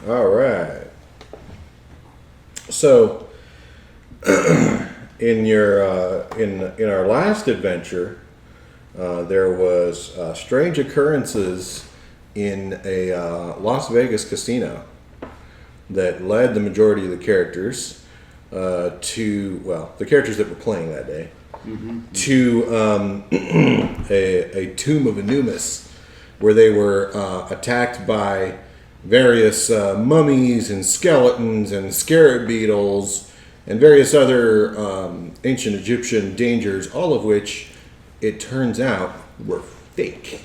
All right. So, in our last adventure, there was strange occurrences in a Las Vegas casino that led the majority of the characters the characters that were playing that day, to a tomb of Anubis, where they were attacked by various mummies and skeletons and scarab beetles and various other ancient Egyptian dangers, all of which, it turns out, were fake.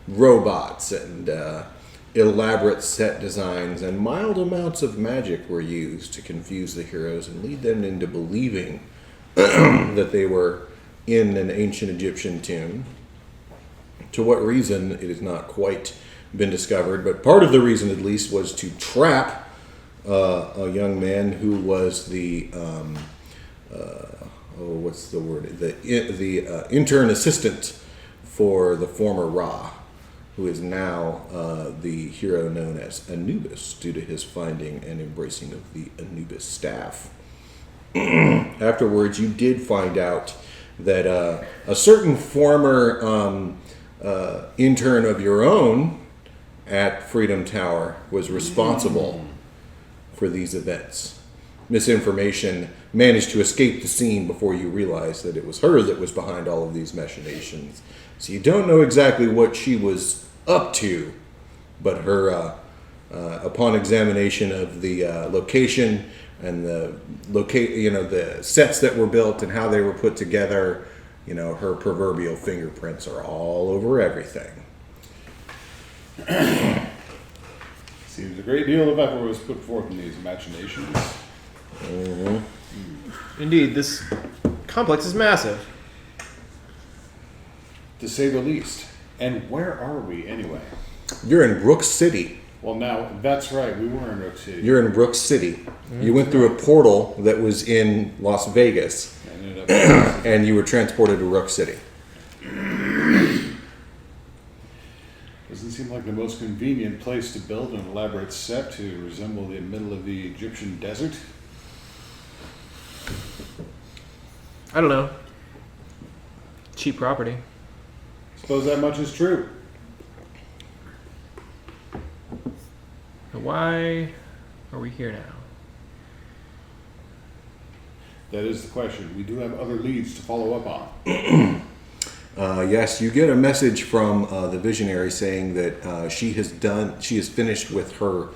Robots and elaborate set designs and mild amounts of magic were used to confuse the heroes and lead them into believing that they were in an ancient Egyptian tomb. To what reason, it has not quite been discovered, but part of the reason, at least, was to trap a young man who was the intern assistant for the former Ra, who is now the hero known as Anubis, due to his finding and embracing of the Anubis staff. Afterwards, you did find out that a certain former intern of your own at Freedom Tower was responsible for these events. Misinformation managed to escape the scene before you realized that it was her that was behind all of these machinations. So you don't know exactly what she was up to, but her, upon examination of the location and the sets that were built and how they were put together, her proverbial fingerprints are all over everything. Seems a great deal of effort was put forth in these machinations. Mm-hmm. Indeed, this complex is massive. To say the least. And where are we, anyway? You're in Brook City. Well, now, that's right. We were in Brook City. You're in Brook City. Mm-hmm. You went through a portal that was in Las Vegas, and you were transported to Brook City. Doesn't seem like the most convenient place to build an elaborate set to resemble the middle of the Egyptian desert. I don't know. Cheap property. Suppose that much is true. Why are we here now? That is the question. We do have other leads to follow up on. Yes, you get a message from the visionary saying that she has finished with her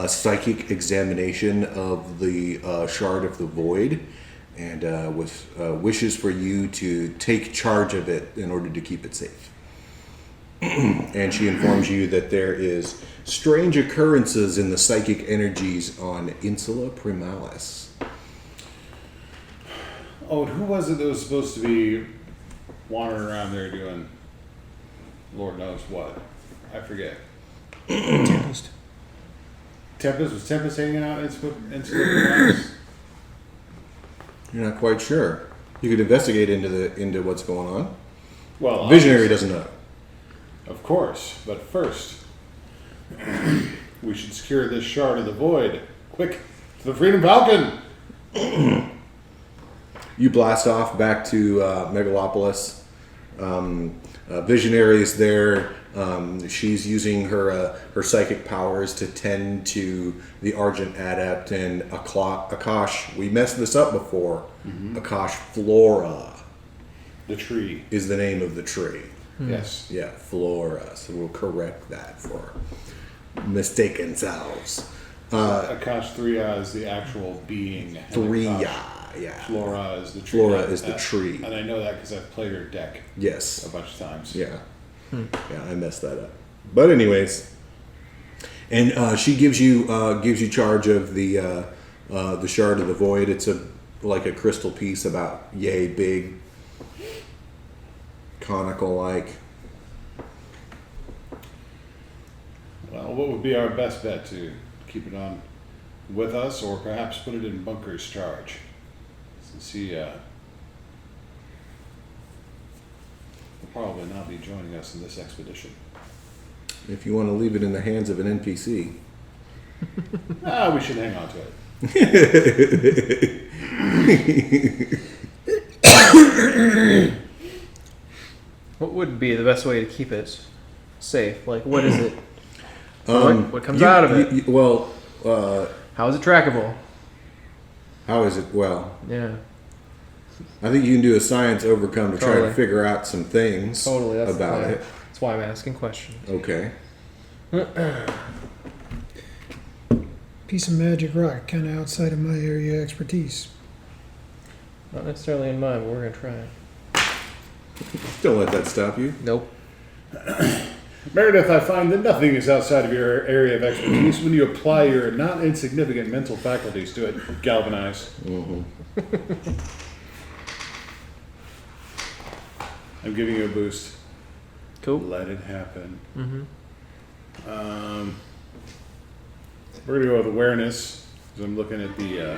psychic examination of the shard of the void, and with wishes for you to take charge of it in order to keep it safe. And she informs you that there is strange occurrences in the psychic energies on Insula Primalis. Oh, and who was it that was supposed to be wandering around there doing Lord knows what? I forget. Tempest. Tempest? Was Tempest hanging out in Primalis? You're not quite sure. You could investigate into what's going on. Well, Visionary doesn't know. Of course, but first, we should secure this shard of the void. Quick, to the Freedom Falcon! You blast off back to Megalopolis. Visionary is there. She's using her psychic powers to tend to the Argent Adept and Akash. We messed this up before. Mm-hmm. Akash Flora. The tree. Is the name of the tree. Yes. Yeah, Flora. So we'll correct that for mistaken selves. Akash 3 is the actual being. 3, yeah. Flora is the tree. Flora is the tree. And I know that because I've played her deck. Yes. A bunch of times. Yeah. Yeah, I messed that up. But anyways, and she gives you charge of the shard of the void. It's like a crystal piece about yay big, conical like. Well, what would be our best bet to keep it on with us, or perhaps put it in Bunker's charge, since he will probably not be joining us in this expedition. If you want to leave it in the hands of an NPC. We should hang on to it. What would be the best way to keep it safe? Like, what is it? What comes out of it? How is it trackable? How is it? Well, Yeah, I think you can do a science overcome to try Totally. to figure out some things totally. That's about the it. That's why I'm asking questions. Okay. Piece of magic rock, kind of outside of my area of expertise. Not necessarily in mine, but we're gonna try it. Don't let that stop you. Nope. Meredith, I find that nothing is outside of your area of expertise when you apply your not insignificant mental faculties to it. Galvanize. I'm giving you a boost. Cool. Let it happen. Mm-hmm. We're gonna go with awareness, because I'm looking at the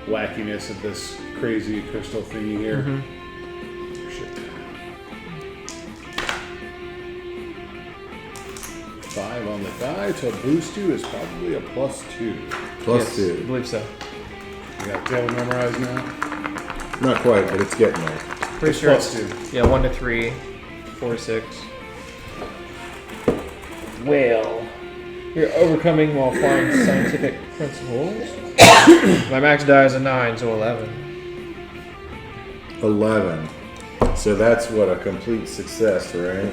wackiness of this crazy crystal thingy here. Mm-hmm. Shit. 5 on the die to boost you is probably a +2. Plus Yes, I 2. believe so. You got tail memorized now? Not quite, but it's getting there. Pretty It's sure. +2. Yeah, 1 to 3, 4 to 6. Well, you're overcoming while applying scientific principles. My max die is a 9, so 11. 11. So that's what, a complete success, right?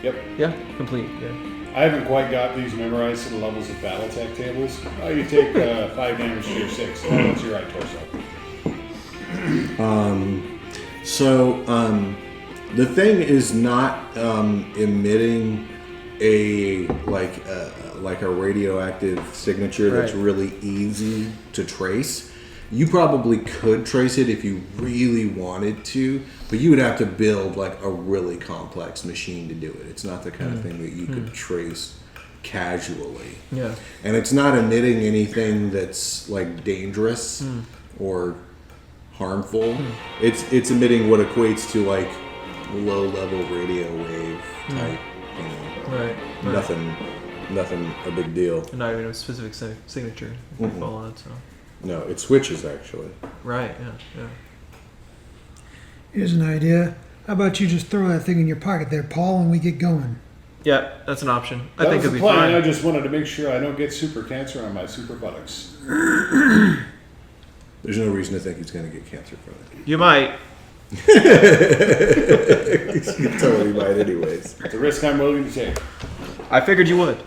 Yep. Yeah, complete. Yeah. I haven't quite got these memorized to the levels of Battletech tables. You take 5 damage to your 6. That's your right torso. The thing is not emitting a like a radioactive signature that's Right. really easy to trace. You probably could trace it if you really wanted to, but you would have to build like a really complex machine to do it. It's not the kind of thing that you could trace casually. Yeah. And it's not emitting anything that's like dangerous or harmful. It's emitting what equates to like low level radio wave type, you know. Right. Nothing a big deal. And not even a specific signature if you fall on it, so. No, it switches actually. Right, yeah, yeah. Here's an idea. How about you just throw that thing in your pocket there, Paul, and we get going? Yeah, that's an option. I That think was it'd the be plan. I fine. just wanted to make sure I don't get super cancer on my super buttocks. There's no reason to think he's going to get cancer from it. You might. You totally might anyways. It's a risk I'm willing to take. I figured you would.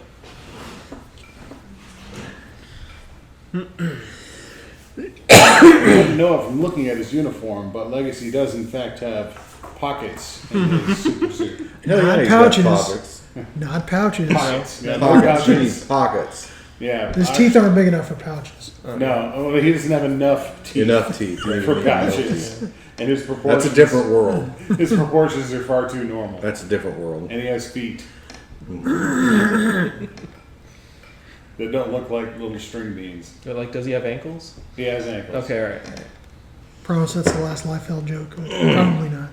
I didn't know it from looking at his uniform, but Legacy does in fact have pockets in his super suit. Hell yeah, Not he's got pouches. pockets. Not pouches. Pockets. Yeah, no Pockets. You pouches. need pockets. Yeah. His teeth aren't big enough for pouches. No, well, he doesn't have enough teeth Enough teeth. You for need enough pouches. teeth. And his proportions. That's a different world. His proportions are far too normal. That's a different world. And he has feet that don't look like little string beans. But, like, does he have ankles? He has ankles. Okay, alright. Promise that's the last Liefeld joke, but probably not.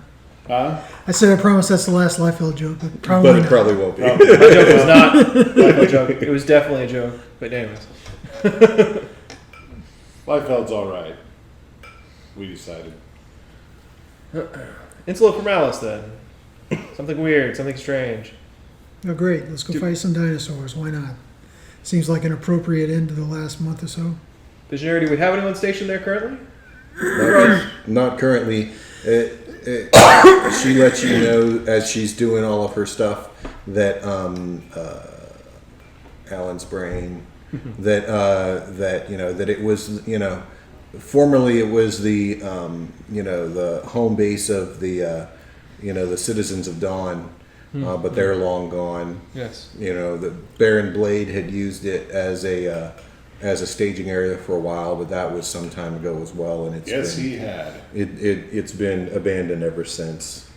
Huh? I said I promise that's the last Liefeld joke, but probably But it not. probably won't be. Oh, My joke was not like a joke. It was definitely a joke. But anyways. Liefeld's alright. We decided. Insula formalis then. Something weird, something strange. Oh, great. Let's go fight some dinosaurs. Why not? Seems like an appropriate end to the last month or so. Visionary, do we have anyone stationed there currently? Not currently. She lets you know as she's doing all of her stuff that Alan's brain that you know that it was formerly it was the the home base of the the citizens of Dawn, but they're long gone. Yes. The Baron Blade had used it as a staging area for a while, but that was some time ago as well, and He had. it's been abandoned ever since.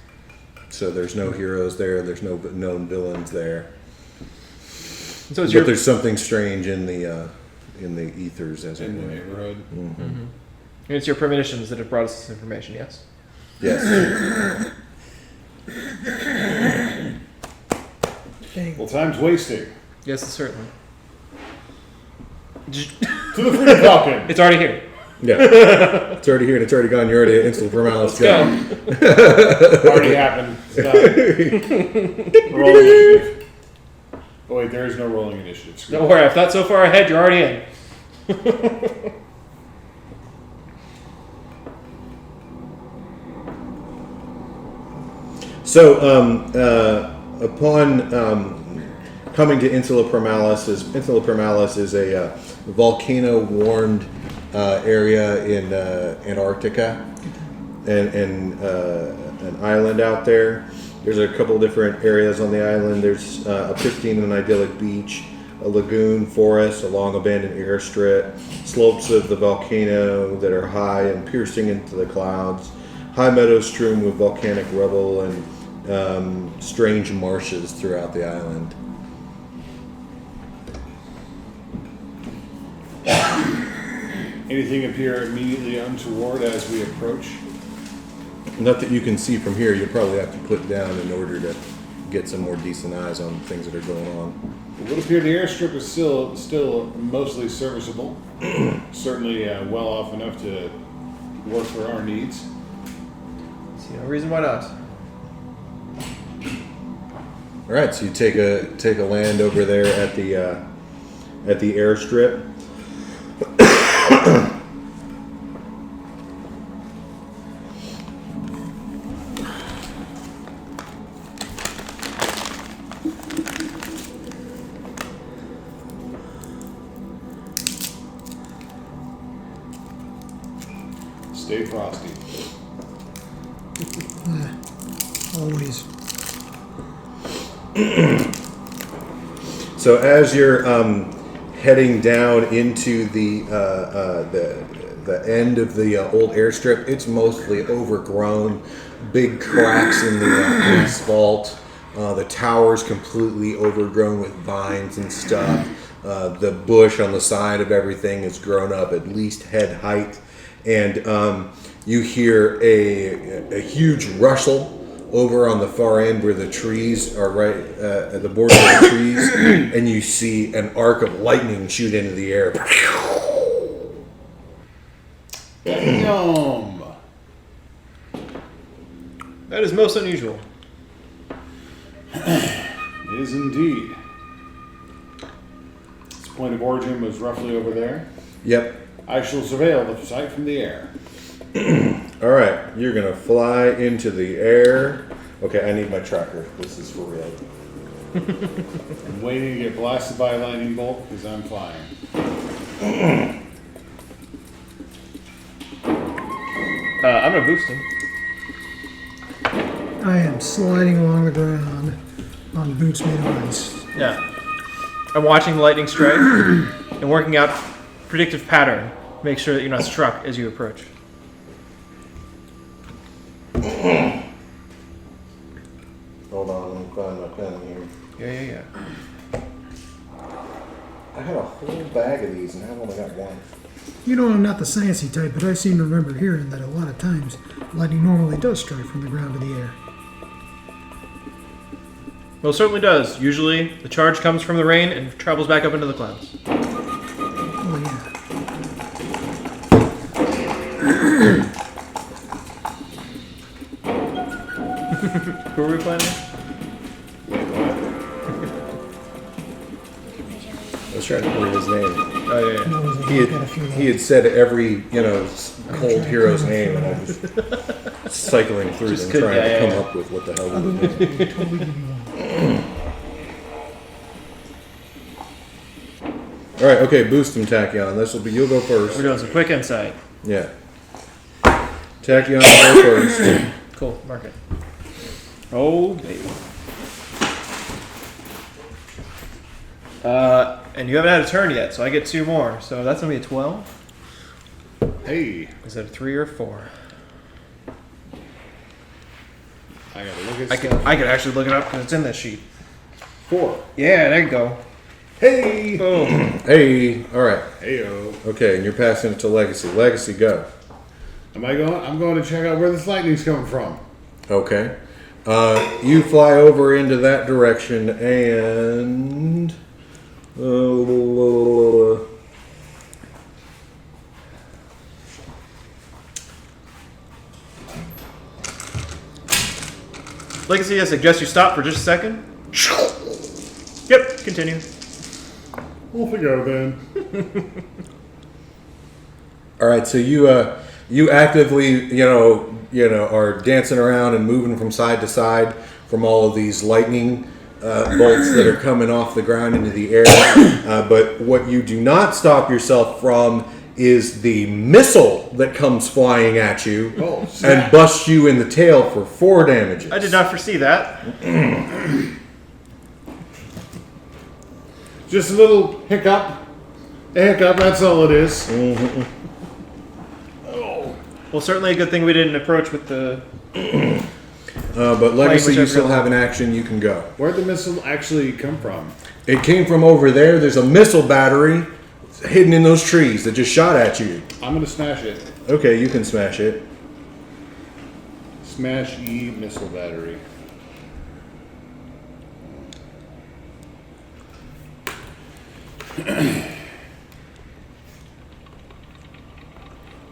So there's no heroes there. There's no known villains there. So it's But there's something strange in the ethers, as it In the were. neighborhood. and it's your premonitions that have brought us this information, yes? Yes. Dang. Well, time's wasting. Yes, certainly. To the Freedom Falcon. It's already here. Yeah. It's already here and it's already gone. You're already at instant formality. Let's go. Already happened. It's done. Roll initiative. Oh wait, there is no rolling initiative. Screw Don't worry, if that's so far ahead, you're already in. So, upon coming to Insula Primalis is a volcano-warmed area in Antarctica, and an island out there. There's a couple different areas on the island. There's a pristine and idyllic beach, a lagoon, forest, a long abandoned airstrip, slopes of the volcano that are high and piercing into the clouds, high meadows strewn with volcanic rubble, and strange marshes throughout the island. Anything appear immediately untoward as we approach? Not that you can see from here. You'll probably have to put down in order to get some more decent eyes on things that are going on. It would appear the airstrip is still mostly serviceable. Certainly well off enough to work for our needs. See no reason why not. All right, so you take a land over there at the airstrip. Stay frosty. Always. So as you're heading down into the end of the old airstrip, it's mostly overgrown, big cracks in the asphalt. The tower's completely overgrown with vines and stuff. The bush on the side of everything has grown up at least head height, and you hear a huge rustle over on the far end where the trees are, right at the border of the trees, and you see an arc of lightning shoot into the air. Damn. That is most unusual. It is indeed. Its point of origin was roughly over there. Yep. I shall surveil the site from the air. All right, you're gonna fly into the air. Okay, I need my tracker. This is for real. I'm waiting to get blasted by a lightning bolt because I'm flying. I'm gonna boost him. I am sliding along the ground on boots made of ice. Yeah. I'm watching the lightning strike and working out predictive pattern. Make sure that you're not struck as you approach. Hold on, let me find my pen here. Yeah. I had a whole bag of these and I've only got one. You know, I'm not the sciencey type, but I seem to remember hearing that a lot of times lightning normally does strike from the ground to the air. Well, it certainly does. Usually, the charge comes from the rain and travels back up into the clouds. Oh, yeah. Who are we playing? I was trying to remember his name. Oh, yeah. No, it was a He look at a few he had said every, cold hero's name, and I was cycling through Just them couldn't- trying yeah, to yeah, come yeah. up with what the hell he was Otherwise, doing. I would totally give you one. All right, okay, boost him, Tachyon. This will be, you'll go first. We're doing some quick insight. Yeah. Tachyon, go first. Cool. Mark it. Oh, baby. And you haven't had a turn yet, so I get 2 more. So that's gonna be a 12. Hey, Is that a 3 or a 4? I gotta look at I can actually look it up because it's in this sheet. 4. Yeah, there you go. Hey! Boom. Hey! All right. Heyo. Okay, and you're passing it to Legacy. Legacy, go. Am I going? I'm going to check out where this lightning's coming from. Okay. You fly over into that direction, and Legacy, I suggest you stop for just a second. Yep, continue. Off we go then. All right, so you actively are dancing around and moving from side to side from all of these lightning bolts that are coming off the ground into the air. But what you do not stop yourself from is the missile that comes flying at you and busts you in the tail for 4 damages. I did not foresee that. Just a little hiccup. A hiccup, that's all it is. Well, certainly a good thing we didn't approach with the... But Legacy, you still have an action. You can go. Where'd the missile actually come from? It came from over there. There's a missile battery hidden in those trees that just shot at you. I'm gonna smash it. Okay, you can smash it. Smash E missile battery.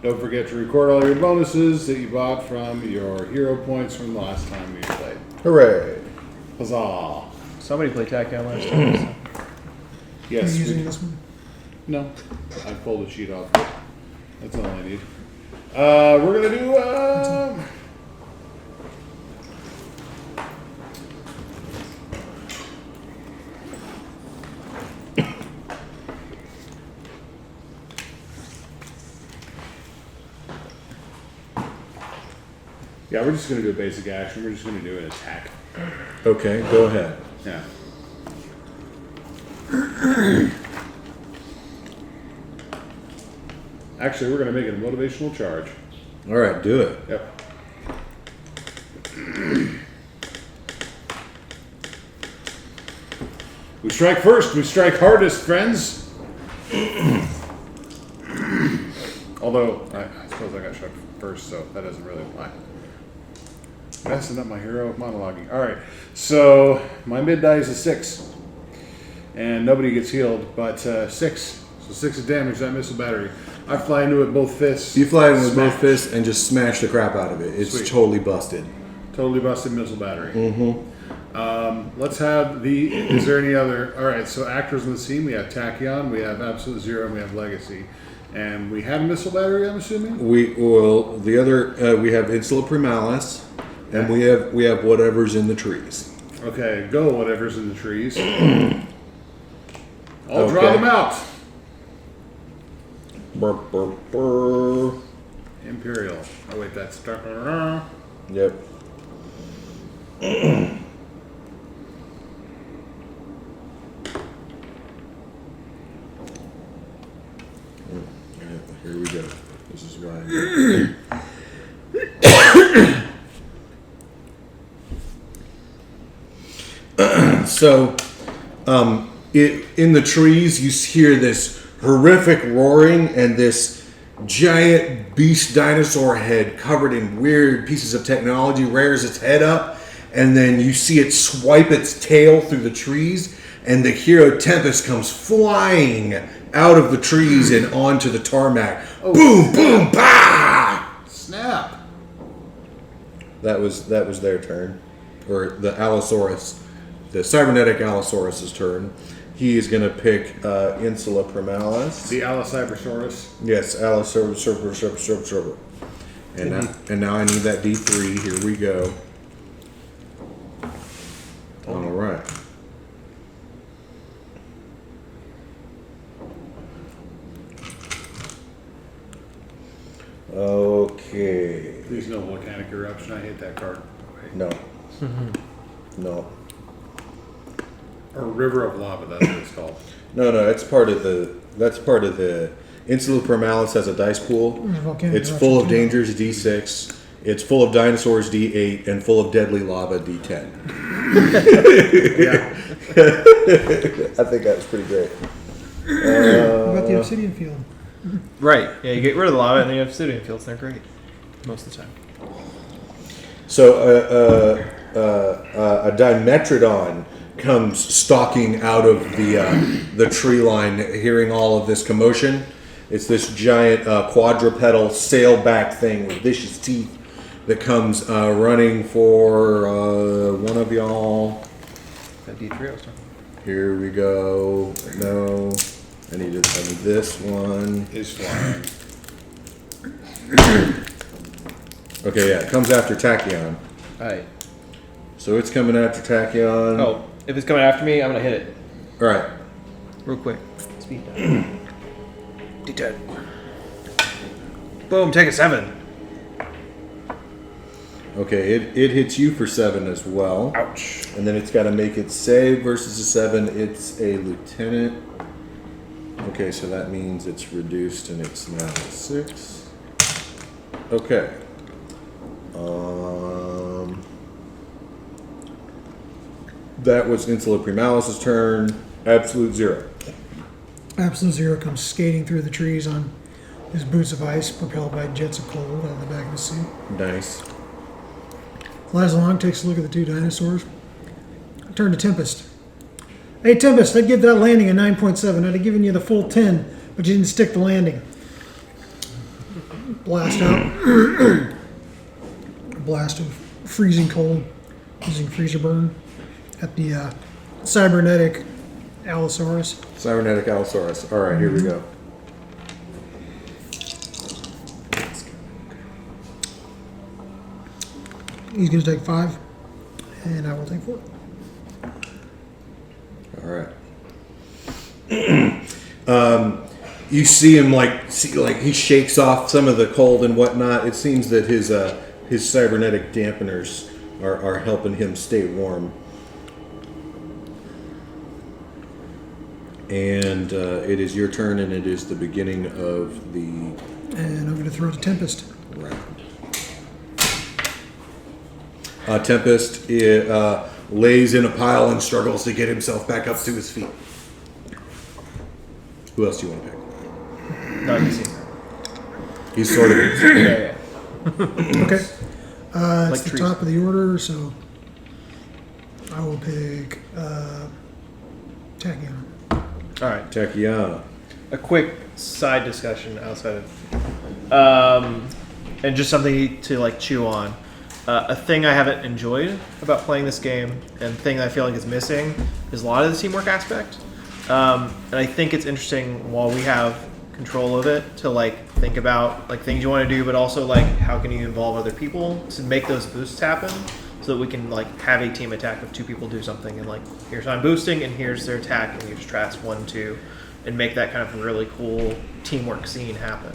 Don't forget to record all your bonuses that you bought from your hero points from the last time we played. Hooray! Huzzah! Somebody played Tachyon last time. So. Yes. Are you we- using this one? No. I pulled a sheet off. That's all I need. We're gonna do. Yeah, we're just gonna do a basic action. We're just gonna do an attack. Okay, go ahead. Yeah. Actually, we're gonna make it a motivational charge. All right, do it. Yep. We strike first, we strike hardest, friends. Although, I suppose I got struck first, so that doesn't really apply. Messing up my hero monologuing. Alright, so my mid die is a 6. And nobody gets healed, but 6. So 6 of damage, that missile battery. I fly into it both fists. You fly in with both Smash. fists and just smash the crap out of it. It's Sweet. totally busted. Totally busted missile battery. Let's have the. Is there any other? All right. So actors in the scene. We have Tachyon. We have Absolute Zero. And we have Legacy. And we had a missile battery. I'm assuming. We have Insula Primalis, and we have whatever's in the trees. Okay. Go. Whatever's in the trees. I'll draw Okay. them out. Burr, burr, burr. Imperial. Oh wait, that's. Yep. Here we go. This is why. So, in the trees, you hear this horrific roaring and this giant beast dinosaur head covered in weird pieces of technology rears its head up, and then you see it swipe its tail through the trees, and the hero Tempest comes flying out of the trees and onto the tarmac. Boom, boom, bah! Snap. That was their turn, or the Allosaurus, the cybernetic Allosaurus's turn. He is going to pick Insula Primalis. The Allocybersaurus. Yes, Allosaurus. And now I need that D3. Here we go. All right. Okay. Please no volcanic eruption. I hate that card. No. No. Or River of Lava. That's what it's called. No, that's part of the Insula Primalis has a dice pool. Volcanic It's full of eruption, too. dangers, D6. It's full of dinosaurs, D8, and full of deadly lava, D10. Yeah. I think that was pretty great. What about the obsidian field? Right. Yeah, you get rid of the lava and then you have obsidian fields. They're great. Most of the time. So a Dimetrodon comes stalking out of the tree line, hearing all of this commotion. It's this giant quadrupedal sailback thing with vicious teeth, that comes running for one of y'all. That D3 I was talking. Here we go. No, I need this one. Is flying. Okay, yeah, it comes after Tachyon. Alright. So it's coming after Tachyon. Oh, if it's coming after me, I'm gonna hit it. All right. Real quick. Speed down. D10. Boom, take a 7. Okay, it hits you for 7 as well. Ouch. And then it's got to make its save versus a 7. It's a lieutenant. Okay, so that means it's reduced and it's now a 6. Okay. That was Insula Primalis' turn. Absolute Zero. Absolute Zero comes skating through the trees on his boots of ice, propelled by jets of cold out of the back of his suit. Nice. Flies along, takes a look at the two dinosaurs. Turn to Tempest. Hey, Tempest, I'd give that landing a 9.7. I'd have given you the full 10, but you didn't stick the landing. Blast out. A blast of freezing cold using freezer burn at the cybernetic Allosaurus. Cybernetic Allosaurus. All right, here we go. He's going to take 5, and I will take 4. All right. You see him like he shakes off some of the cold and whatnot. It seems that his cybernetic dampeners are helping him stay warm. And it is your turn, and it is the beginning of the And I'm going to throw to Tempest. round. Tempest lays in a pile and struggles to get himself back up to his feet. Who else do you want to pick? No, you see. He's sort of. Yeah. Okay. It's Like the trees. top of the order, so I will pick Tachyon. Alright. Tachyon. A quick side discussion outside of and just something to like chew on. A thing I haven't enjoyed about playing this game, and thing that I feel like is missing, is a lot of the teamwork aspect. And I think it's interesting while we have control of it to like think about like things you want to do, but also like how can you involve other people to make those boosts happen, so that we can like have a team attack if 2 people do something, and like here's I'm boosting and here's their attack, and you just trats 1, 2, and make that kind of really cool teamwork scene happen.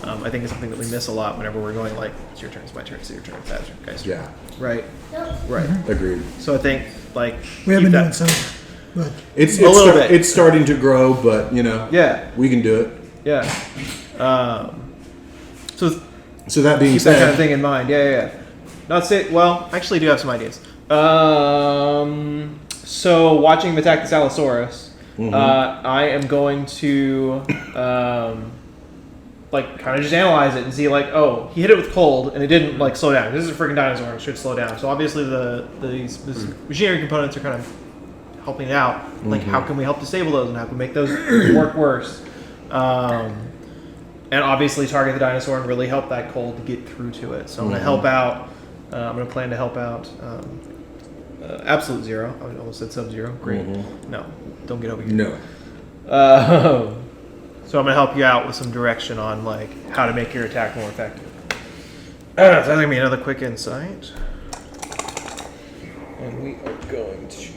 I think it's something that we miss a lot whenever we're going like, it's your turn, it's my turn, it's your turn, it's that turn, guys. Yeah. Right. Right. Agreed. So I think like We have keep been that- doing some, but It's A little bit. It's starting to grow, but you know. Yeah. We can do it. Yeah. So So that being keep that kind of said, thing in mind. Yeah. Not say. Well, I actually do have some ideas. So watching him attack this Allosaurus, I am going to like kind of just analyze it and see like, oh, he hit it with cold and it didn't like slow down. This is a freaking dinosaur; it should slow down. So obviously these machinery components are kind of helping it out. Like, how can we help disable those and how can we make those work worse? And obviously target the dinosaur and really help that cold to get through to it. So I'm going to help out. I'm going to plan to help out Absolute Zero. I almost said Sub-Zero. Great. No, don't get over here. no. So I'm going to help you out with some direction on like how to make your attack more effective. So that's going to be another quick insight. And we are going to...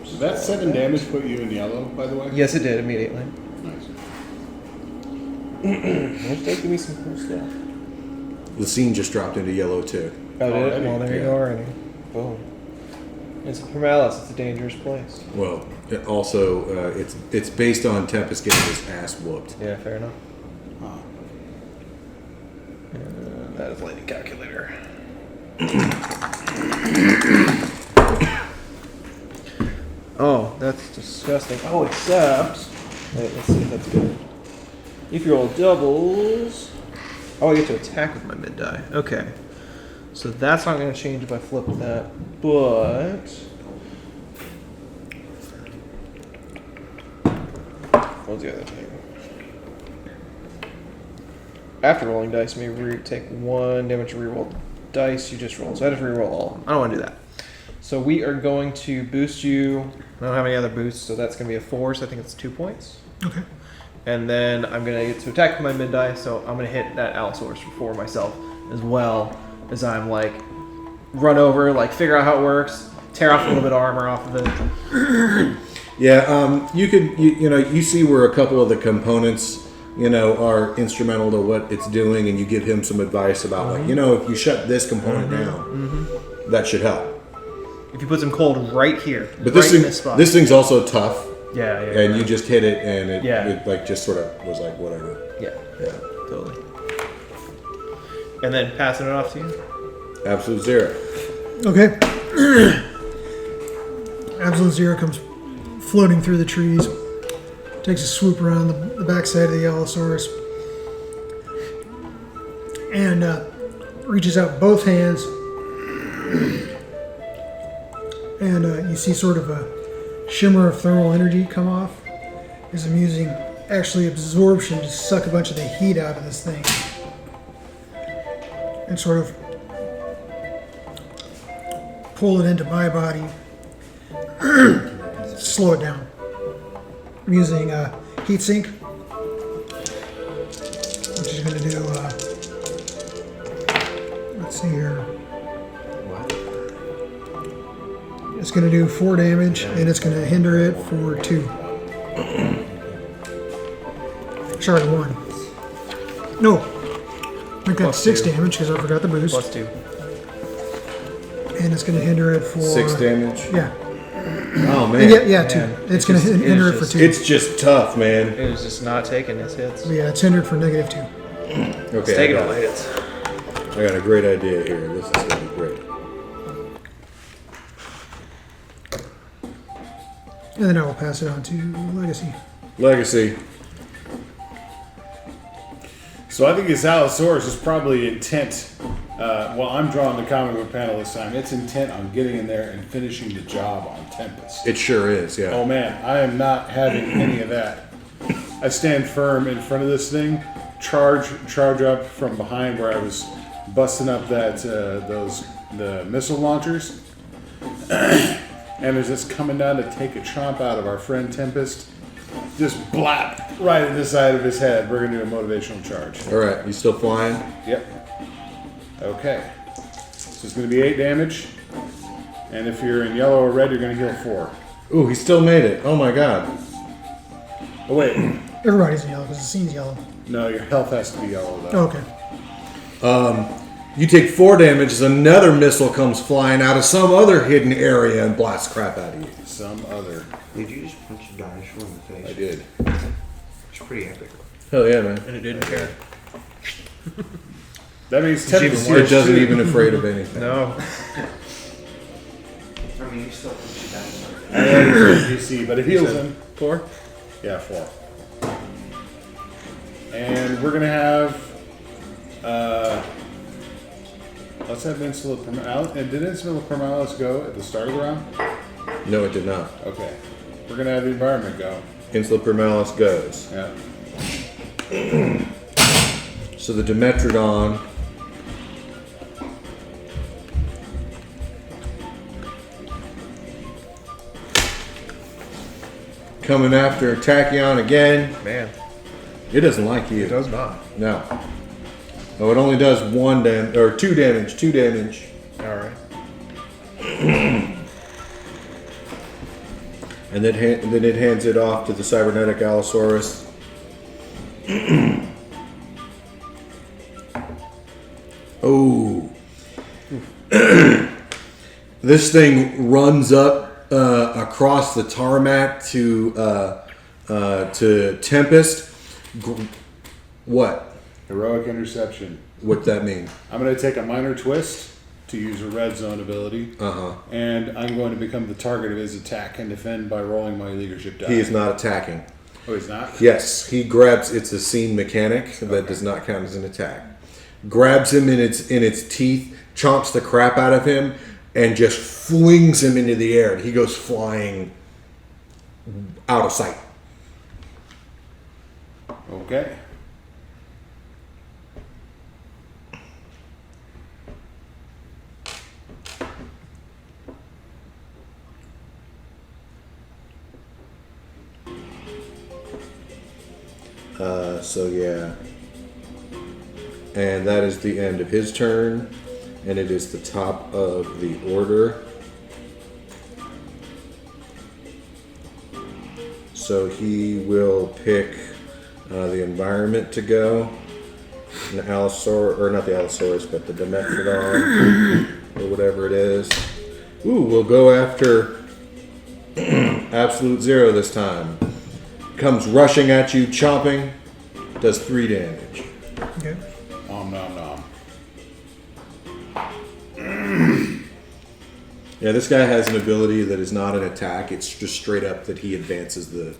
So that 7 damage put you in yellow, by the way? Yes, it did immediately. Nice. Give me some cool stuff. The scene just dropped into yellow too. Oh, did it? Already? Well, there you Yeah. go already. Boom. It's Primalis. It's a dangerous place. Well, it also it's based on Tempest getting his ass whooped. Yeah, fair enough. Huh. That is lightning calculator. Oh, that's disgusting. Oh, except... Wait, let's see if that's good. If you roll doubles... Oh, I get to attack with my mid die. Okay. So that's not going to change if I flip that, but... What's the other thing? after rolling dice, may take 1 damage to reroll the dice you just rolled. So I have to reroll all of them. I don't want to do that. So we are going to boost you. I don't have any other boosts, so that's going to be a 4. So I think it's 2 points. Okay. And then I'm going to get to attack with my mid die, so I'm going to hit that Allosaurus for myself as well as I'm like run over, like figure out how it works, tear off a little bit of armor off of it. Yeah, you see where a couple of the components, are instrumental to what it's doing, and you give him some advice about like, if you shut this component down, that should help. If you put some cold right here, But right in this spot. this thing's also tough. Yeah. And you just hit it, and it Yeah. like just sort of was like whatever. Yeah, totally. And then passing it off to you. Absolute zero. Okay. Absolute Zero comes floating through the trees, takes a swoop around the backside of the Allosaurus, and reaches out both hands, and you see sort of a shimmer of thermal energy come off as I'm using actually absorption to suck a bunch of the heat out of this thing and sort of pull it into my body, slow it down. I'm using heat sink, which is going to do, let's see here. It's going to do 4 damage, and it's going to hinder it for 2. Sorry, 1. No. I think that's 6 damage because I forgot the boost. +2. And it's going to hinder it for 6 damage. Yeah. Oh man. Yeah, 2. It's going to hinder it for 2. It's just tough, man. It was just not taking his hits. Yeah, it's hindered for -2. Okay, It's taking all the hits. I got a great idea here. This is gonna be great. And then I will pass it on to Legacy. Legacy. So I think this Allosaurus is probably intent. Well, I'm drawing the comic book panel this time. It's intent on getting in there and finishing the job on Tempest. It sure is, yeah. Oh man, I am not having any of that. I stand firm in front of this thing, charge up from behind where I was busting up the missile launchers, and as it's coming down to take a chomp out of our friend Tempest, just blap right at the side of his head. We're gonna do a motivational charge. All right, you still flying? Yep. Okay. So it's gonna be 8 damage, and if you're in yellow or red, you're gonna heal 4. Ooh, he still made it. Oh my god. Oh wait, Everybody's in yellow because the scene's yellow. no, your health has to be yellow though. Oh, okay. You take 4 damage as another missile comes flying out of some other hidden area and blasts crap out of you. Some other. Did you just punch a dinosaur in the face? I did. It's pretty epic. Hell yeah, man. And it didn't care. That means even Tempest It heals doesn't too. even afraid of anything. No. I mean, you still punch a dinosaur. DC, but it heals him. 4? Yeah, 4. And we're gonna have. Let's have Insula Permalis. And did Insula Permalis go at the start of the round? No, it did not. Okay. We're gonna have the environment go. Insula Primalis goes. Yeah. So the Dimetrodon coming after Tachyon again. Man, It doesn't like you. it does not. No. Oh, it only does 1 damage or 2 damage. 2 damage. Alright. And then it hands it off to the cybernetic Allosaurus. Oh. This thing runs up across the tarmac to Tempest. What? Heroic interception. What's that mean? I'm gonna take a minor twist to use a red zone ability. And I'm going to become the target of his attack and defend by rolling my leadership die. He is not attacking. Oh, he's not? Yes, he grabs. It's a scene mechanic that does not count as an attack. Grabs him in its teeth, chomps the crap out of him, and just flings him into the air. And he goes flying out of sight. Okay. So yeah. And that is the end of his turn. And it is the top of the order. So he will pick the environment to go. An Allosaurus, or not the Allosaurus, but the Dimetrodon, or whatever it is. Ooh, we'll go after Absolute Zero this time. Comes rushing at you, chomping, does 3 damage. Okay. Nom nom nom. Yeah, this guy has an ability that is not an attack. It's just straight up that he advances the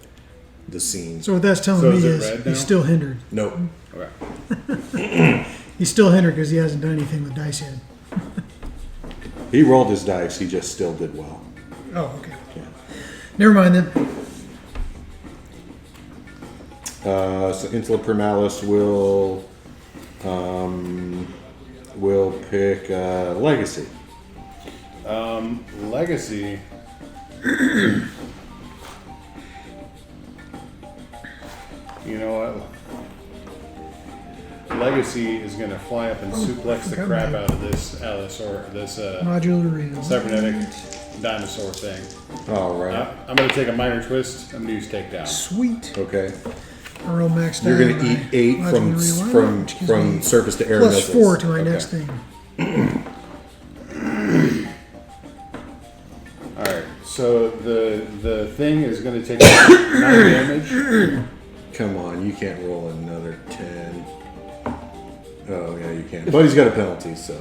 scene. So what that's telling So me is it is red now? he's still hindered. Nope. Okay. He's still hindered because he hasn't done anything with dice yet. He rolled his dice. He just still did well. Oh, okay. Yeah. Never mind then. So Intellect Primalis will pick Legacy. Legacy. You know what? Legacy is going to fly up and suplex the crap out of this Allosaurus, this Modular arena. cybernetic dinosaur thing. All right. I'm going to take a minor twist. I'm going to use takedown. Sweet. Okay. I roll max You're down going to by eat 8 modular realignment, which gives me surface to air plus missiles. 4 to my Okay. next thing. All right. So the thing is going to take 9 damage. Come on, you can't roll another 10. Oh, yeah, you can. But he's got a penalty, so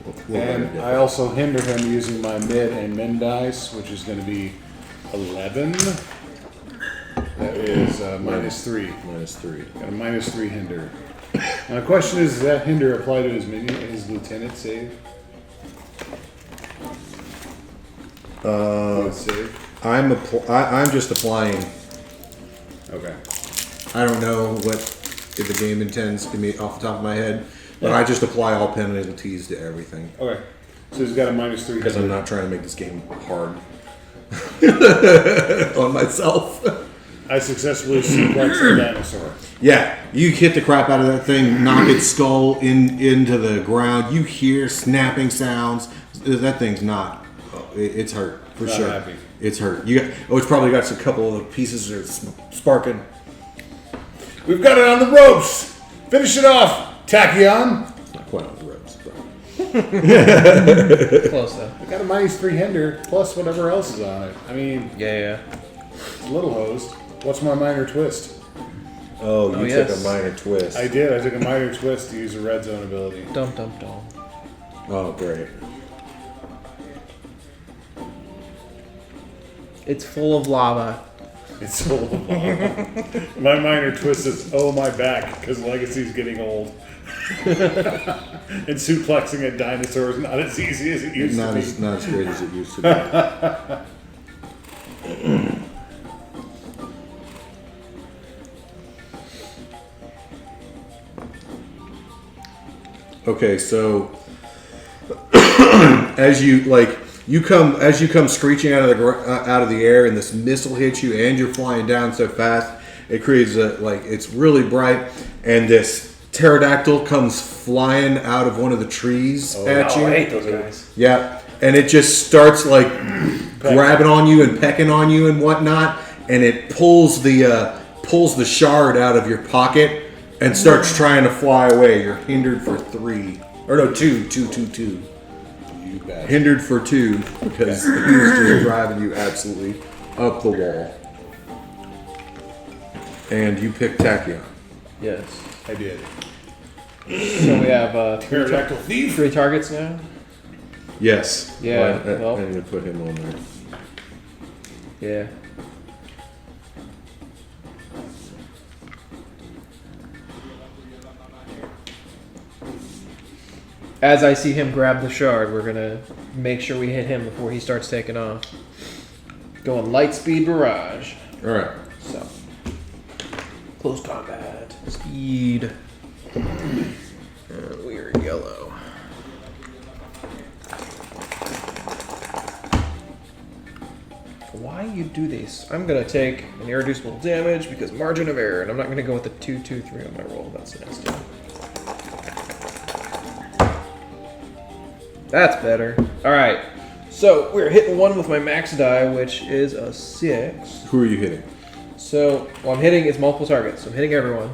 we'll let it And go. I also hinder him using my mid and min dice, which is going to be 11. That is -3. -3. Got a -3 hinder. Now the question is, does that hinder apply to his minion, his lieutenant save? Save? I'm just applying. Okay. I don't know what if the game intends to me off the top of my head, but I just apply all penalties to everything Okay. So he's got a -3 because I'm hinder. not trying to make this game hard on myself. I successfully suplex the dinosaur. Yeah, you hit the crap out of that thing, knock its skull into the ground. You hear snapping sounds. That thing's not. It's hurt for Not sure. happy. It's hurt. It's probably got a couple of pieces that are sparking. We've got it on the ropes! Finish it off, Tachyon! Not quite on the ropes, but Close though. I got a -3 hinder, plus whatever else is on it. I mean, Yeah. it's a little hosed. What's my minor twist? you took yes. a minor twist. I did. I took a minor twist to use a red zone ability. Dum dum dum. Oh, great. It's full of lava. It's full of lava. My minor twist is, oh my back, because Legacy's getting old. And suplexing a dinosaur is not as easy as it used Not to be. not as great as it used to be. Okay, so as you come screeching out of the air, and this missile hits you, and you're flying down so fast, it creates it's really bright, and this pterodactyl comes flying out of one of the trees at you. I hate those guys. Yeah, and it just starts grabbing on you and pecking on you and whatnot, and it pulls the shard out of your pocket and starts trying to fly away. You're hindered for 2. You bet. Hindered for 2 because he was just driving you absolutely up the wall. And you pick Tachyon. Yes. I did. So we have Pterodactyl thief. 3 targets now. Yes. Yeah, I well. need to put him on there. Yeah. As I see him grab the shard, we're gonna make sure we hit him before he starts taking off. Going light speed barrage. All right. So close combat. Speed. We're yellow. why you do these. I'm gonna take an irreducible damage because margin of error, and I'm not gonna go with the 2-2-3 on my roll. That's nasty. That's better. All right. So we're hitting 1 with my max die, which is a 6. Who are you hitting? So I'm hitting. It's multiple targets. So I'm hitting everyone,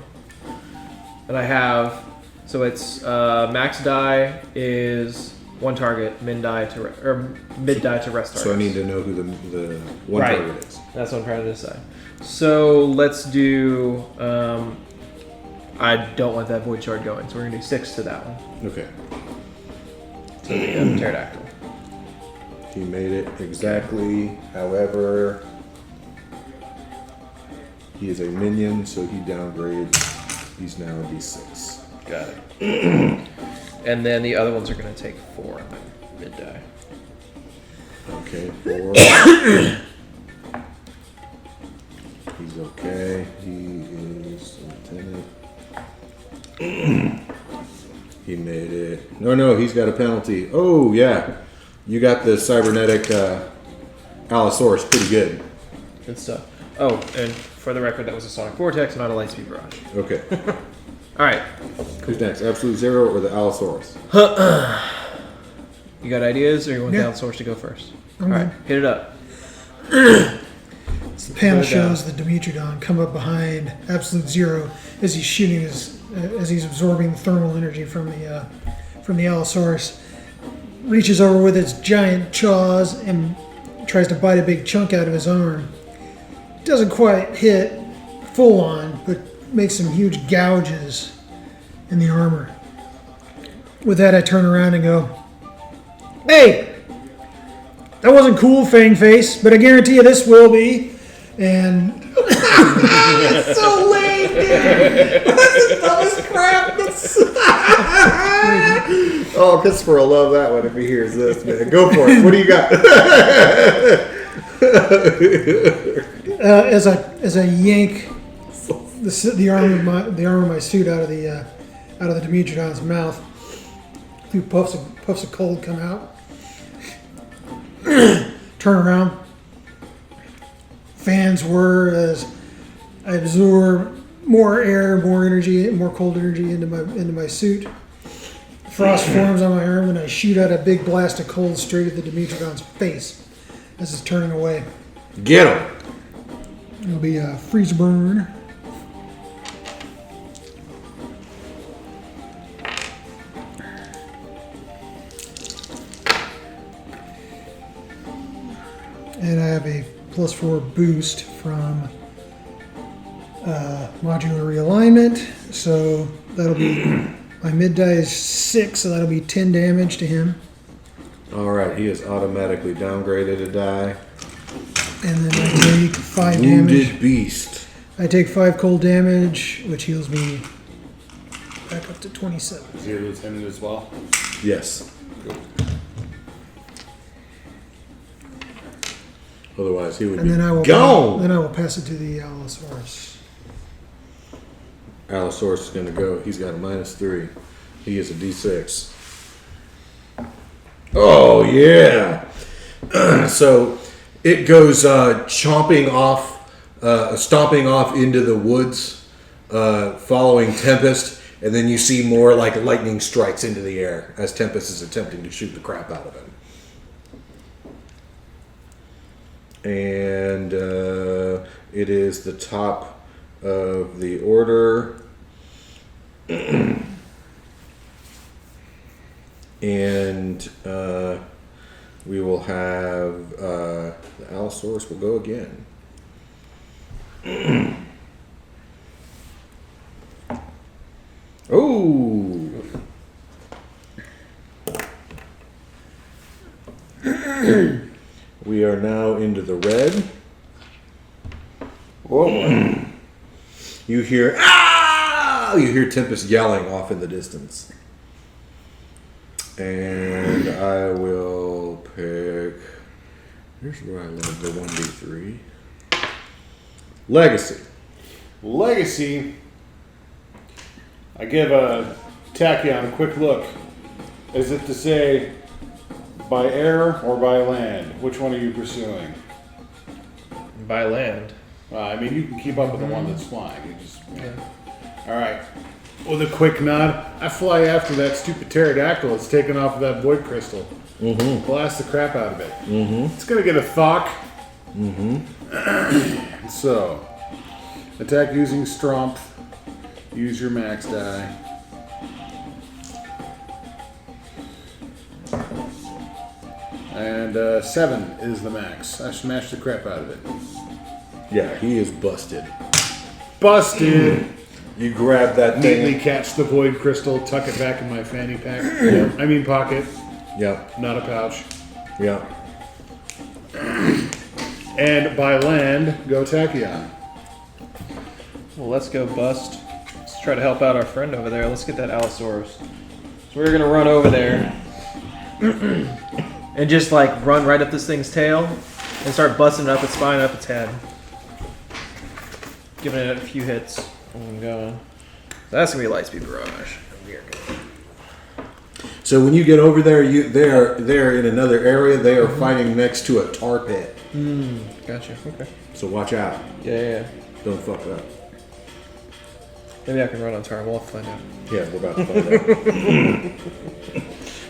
and I have. So it's max die is 1 target, mid die to rest targets. So I need to know who the one Right. target is. That's what I'm trying to decide. So let's do. I don't want that void shard going, so we're gonna do 6 to that one. Okay. To the pterodactyl. He made it exactly. However, he is a minion, so he downgrades. He's now a D6. Got it. And then the other ones are gonna take 4 on my mid die. Okay, 4. He's okay. He is lieutenant. He made it. No, he's got a penalty. Oh, yeah. You got the cybernetic Allosaurus pretty good. Good stuff. Oh, and for the record, that was a sonic vortex, not a light speed barrage. Okay. All right. Who's next? Absolute Zero or the Allosaurus? You got ideas, or you want Yeah. the outsource to go first? I'm All right, hit it up. The panel Go down. shows the Dimitrodon come up behind Absolute Zero as he's shooting as he's absorbing the thermal energy from the Allosaurus. Reaches over with its giant jaws and tries to bite a big chunk out of his arm. Doesn't quite hit full on, but makes some huge gouges in the armor. With that, I turn around and go, "Hey, that wasn't cool, Fang Face, but I guarantee you this will be." And it's so lame, dude. That's the dumbest crap. Oh, Christopher will love that one if he hears this, man. Go for it. What do you got? As I yank the arm of my suit out of the Dimitrodon's mouth, a few puffs of cold come out. Turn around. Fans whir as I absorb more air, more energy, more cold energy into my suit. Frost forms on my arm, and I shoot out a big blast of cold straight at the Dimitrodon's face as it's turning away. Get him. It'll be a freeze burn. And I have a +4 boost from modular realignment. So that'll be, my mid die is 6, so that'll be 10 damage to him. All right, he is automatically downgraded a die. And then I take 5 Wounded damage. beast. I take 5 cold damage, which heals me back up to 27. Is he a lieutenant as well? Yes. Otherwise, he would And be then I will gone. Then I will pass it to the Allosaurus. Allosaurus is going to go. He's got a -3. He is a D6. Oh, yeah. So it goes stomping off into the woods, following Tempest, and then you see more like lightning strikes into the air as Tempest is attempting to shoot the crap out of him. And it is the top of the order. And we will have the Allosaurus will go again. Oh! We are now into the red. Whoa. You hear ah! You hear Tempest yelling off in the distance. And I will pick. Here's where I love the 1d3. Legacy. Legacy. I give a Tachyon a quick look, as if to say, by air or by land, which one are you pursuing? by land. I mean, you can keep up with the one that's flying. You just, all right. With a quick nod, I fly after that stupid pterodactyl that's taken off of that void crystal. Mm-hmm. Blast the crap out of it. Mm-hmm. It's gonna get a thock. Mm-hmm. So, attack using Stromp. Use your max die. And 7 is the max. I smashed the crap out of it. Yeah, he is busted. Busted! You grab that Neatly thing. catch the void crystal, tuck it back in my fanny pack. I mean pocket, Yep. not a pouch. Yep. And by land, go Tachyon. Well, let's go bust. Let's try to help out our friend over there. Let's get that Allosaurus. So we're gonna run over there and just like run right up this thing's tail and start busting up its spine, up its head, giving it a few hits. And going. That's gonna be Lightspeed Barrage. So when you get over there, they're in another area. They are fighting next to a tar pit. Gotcha. Okay. So watch out. Yeah. Don't fuck up. Maybe I can run on tar. We'll have to find out. Yeah, we're about to find out.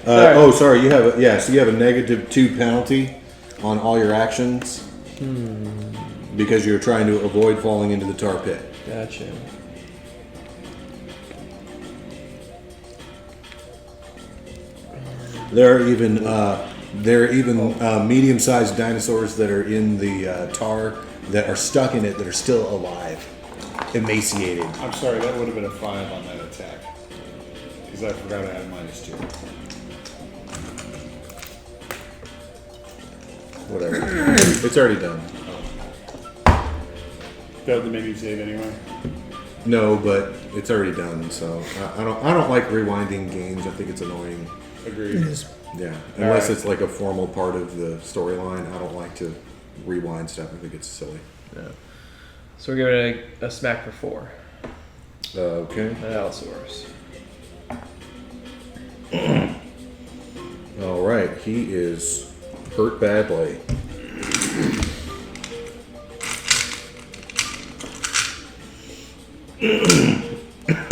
Sorry. Oh, sorry. You have a So you have a -2 penalty on all your actions because you're trying to avoid falling into the tar pit. Gotcha. There are even medium-sized dinosaurs that are in the tar that are stuck in it that are still alive, emaciated. I'm sorry, that would have been a 5 on that attack. Because I forgot I had -2. Whatever. It's already done. Failed to make you save anyway. No, but it's already done. So I don't like rewinding games. I think it's annoying. It Agreed. is. Yeah, unless right. it's like a formal part of the storyline. I don't like to rewind stuff. I think it's silly. Yeah. So we're giving it a smack for 4. Okay. An Allosaurus. All right. He is hurt badly.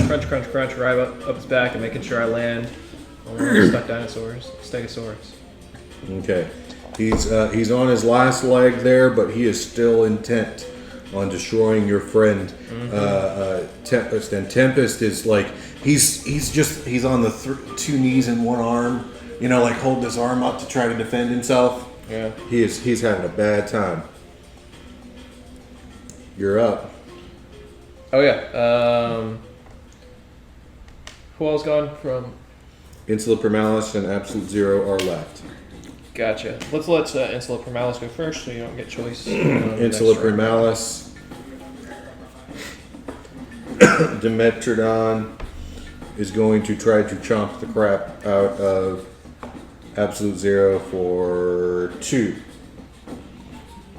Crunch, crunch, crunch, right up its back and making sure I land on one of the stuck dinosaurs. Stegosaurus. Okay. He's on his last leg there, but he is still intent on destroying your friend Tempest. And Tempest is like he's on the 2 knees and 1 arm, like holding his arm up to try to defend himself. Yeah. He's having a bad time. You're up. Oh yeah. Who else gone from? Insula Primalis and Absolute Zero are left. Gotcha. Let's let Insula Primalis go first, so you don't get choice. Insula Primalis, Dimetrodon is going to try to chomp the crap out of Absolute Zero for 2.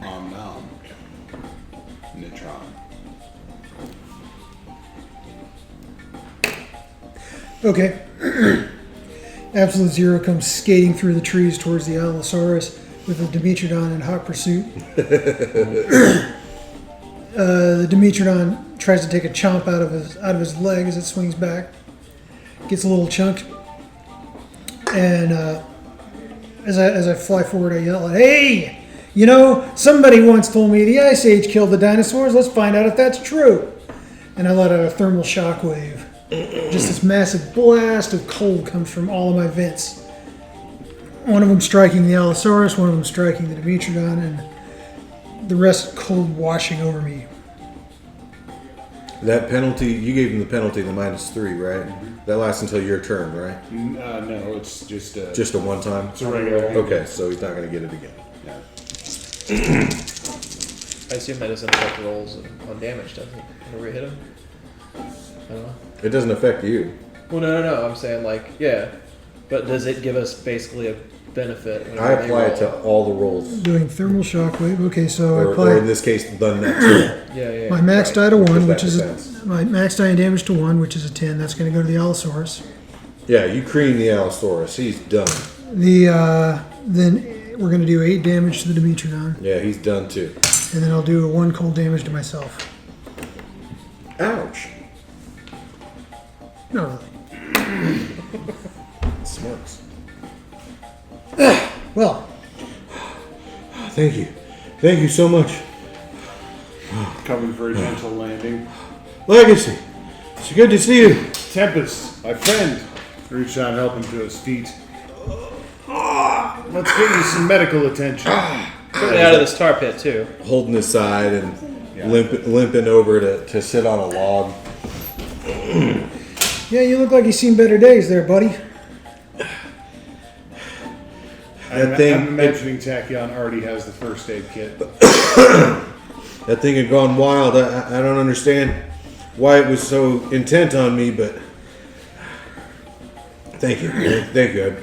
No. Nitron. Okay. Absolute Zero comes skating through the trees towards the Allosaurus with the Dimetrodon in hot pursuit. The Dimetrodon tries to take a chomp out of his leg as it swings back. Gets a little chunked. And as I fly forward, I yell, "Hey! Somebody once told me the Ice Age killed the dinosaurs. Let's find out if that's true." And I let out a thermal shockwave. Just this massive blast of cold comes from all of my vents. One of them striking the Allosaurus, one of them striking the Dimetrodon, and the rest cold washing over me. That penalty, you gave him the penalty, the -3, right? That lasts until your turn, right? No, it's just a... Just a one time? It's a regular... Okay, so he's not going to get it again. Yeah. I assume that doesn't affect rolls on damage, does it? Whenever we hit him? I don't know. It doesn't affect you. Well, no. I'm saying yeah. But does it give us basically a benefit? I apply it to all the rolls. Doing thermal shockwave. Okay, so I Or in apply this case, the next. Yeah. my max die to Right, 1, with which that is defense. my max die and damage to 1, which is a 10. That's going to go to the Allosaurus. Yeah, you cream the Allosaurus. He's done. Then we're going to do 8 damage to the Dimetrodon. Yeah, he's done too. and then I'll do 1 cold damage to myself. Ouch. Not really. Smarts. Well, Thank you. Thank you so much. Coming for a gentle landing. Legacy. It's good to see you. Tempest, my friend. Reach out and help him to his feet. Let's get you some medical attention. Get out of this tar pit too. Holding his side and Yeah. limping over to sit on a log. yeah, you look like you've seen better days there, buddy. That I'm thing- imagining Tachyon already has the first aid kit. That thing had gone wild. I don't understand why it was so intent on me, but thank you. Thank you.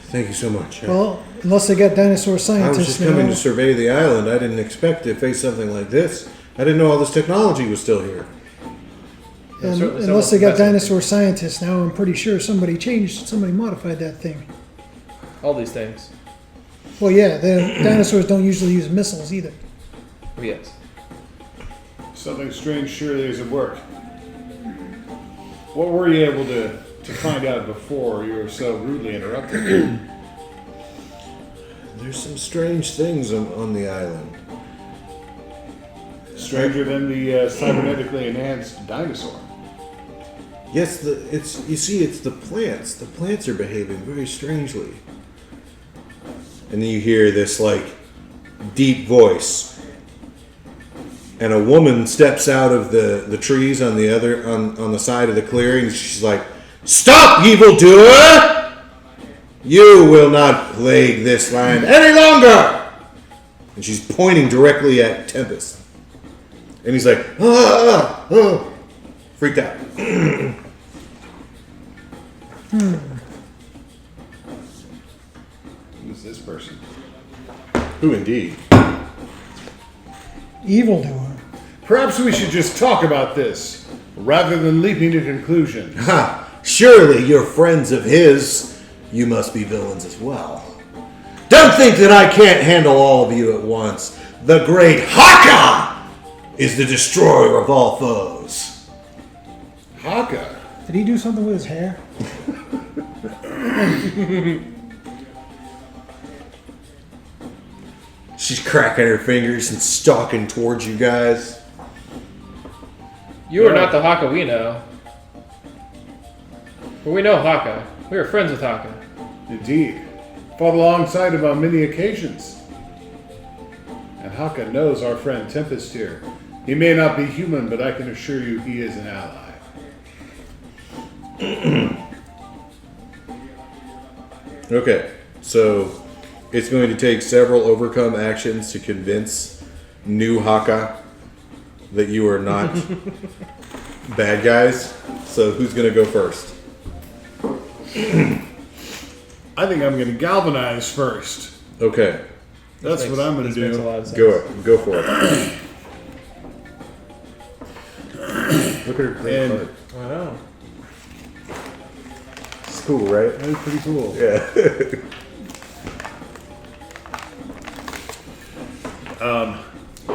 Thank you so much. Well, unless they got dinosaur I was scientists just coming now. to survey the island. I didn't expect to face something like this. I didn't know all this technology was still here. Unless they got dinosaur scientists now, I'm pretty sure somebody modified that thing. All these things. Well, yeah, the dinosaurs don't usually use missiles either. Yes. Something strange surely is at work. What were you able to find out before you were so rudely interrupted? There's some strange things on the island. Stranger than the cybernetically enhanced dinosaur. Yes, it's the plants. The plants are behaving very strangely. And then you hear this like deep voice, and a woman steps out of the trees on the side of the clearing. She's like, "Stop, evildoer! You will not plague this land any longer!" And she's pointing directly at Tempest. And he's like, freaked out. Who's this person? Who indeed? Evildoer. Perhaps we should just talk about this, rather than leaping to conclusions. Ha! Surely you're friends of his. You must be villains as well. Don't think that I can't handle all of you at once. The great Haka is the destroyer of all foes. Haka? Did he do something with his hair? She's cracking her fingers and stalking towards you guys. You are not the Haka we know. But we know Haka. We are friends with Haka. Indeed. Fought alongside him on many occasions. And Haka knows our friend Tempest here. He may not be human, but I can assure you he is an ally. Okay, so it's going to take several overcome actions to convince new Haka that you are not bad guys. So who's going to go first? I think I'm going to galvanize first. Okay, That's what I'm going to Makes a do. lot of sense. go for it. Look at her great And- card. I know. It's cool, right? That is pretty cool. Yeah.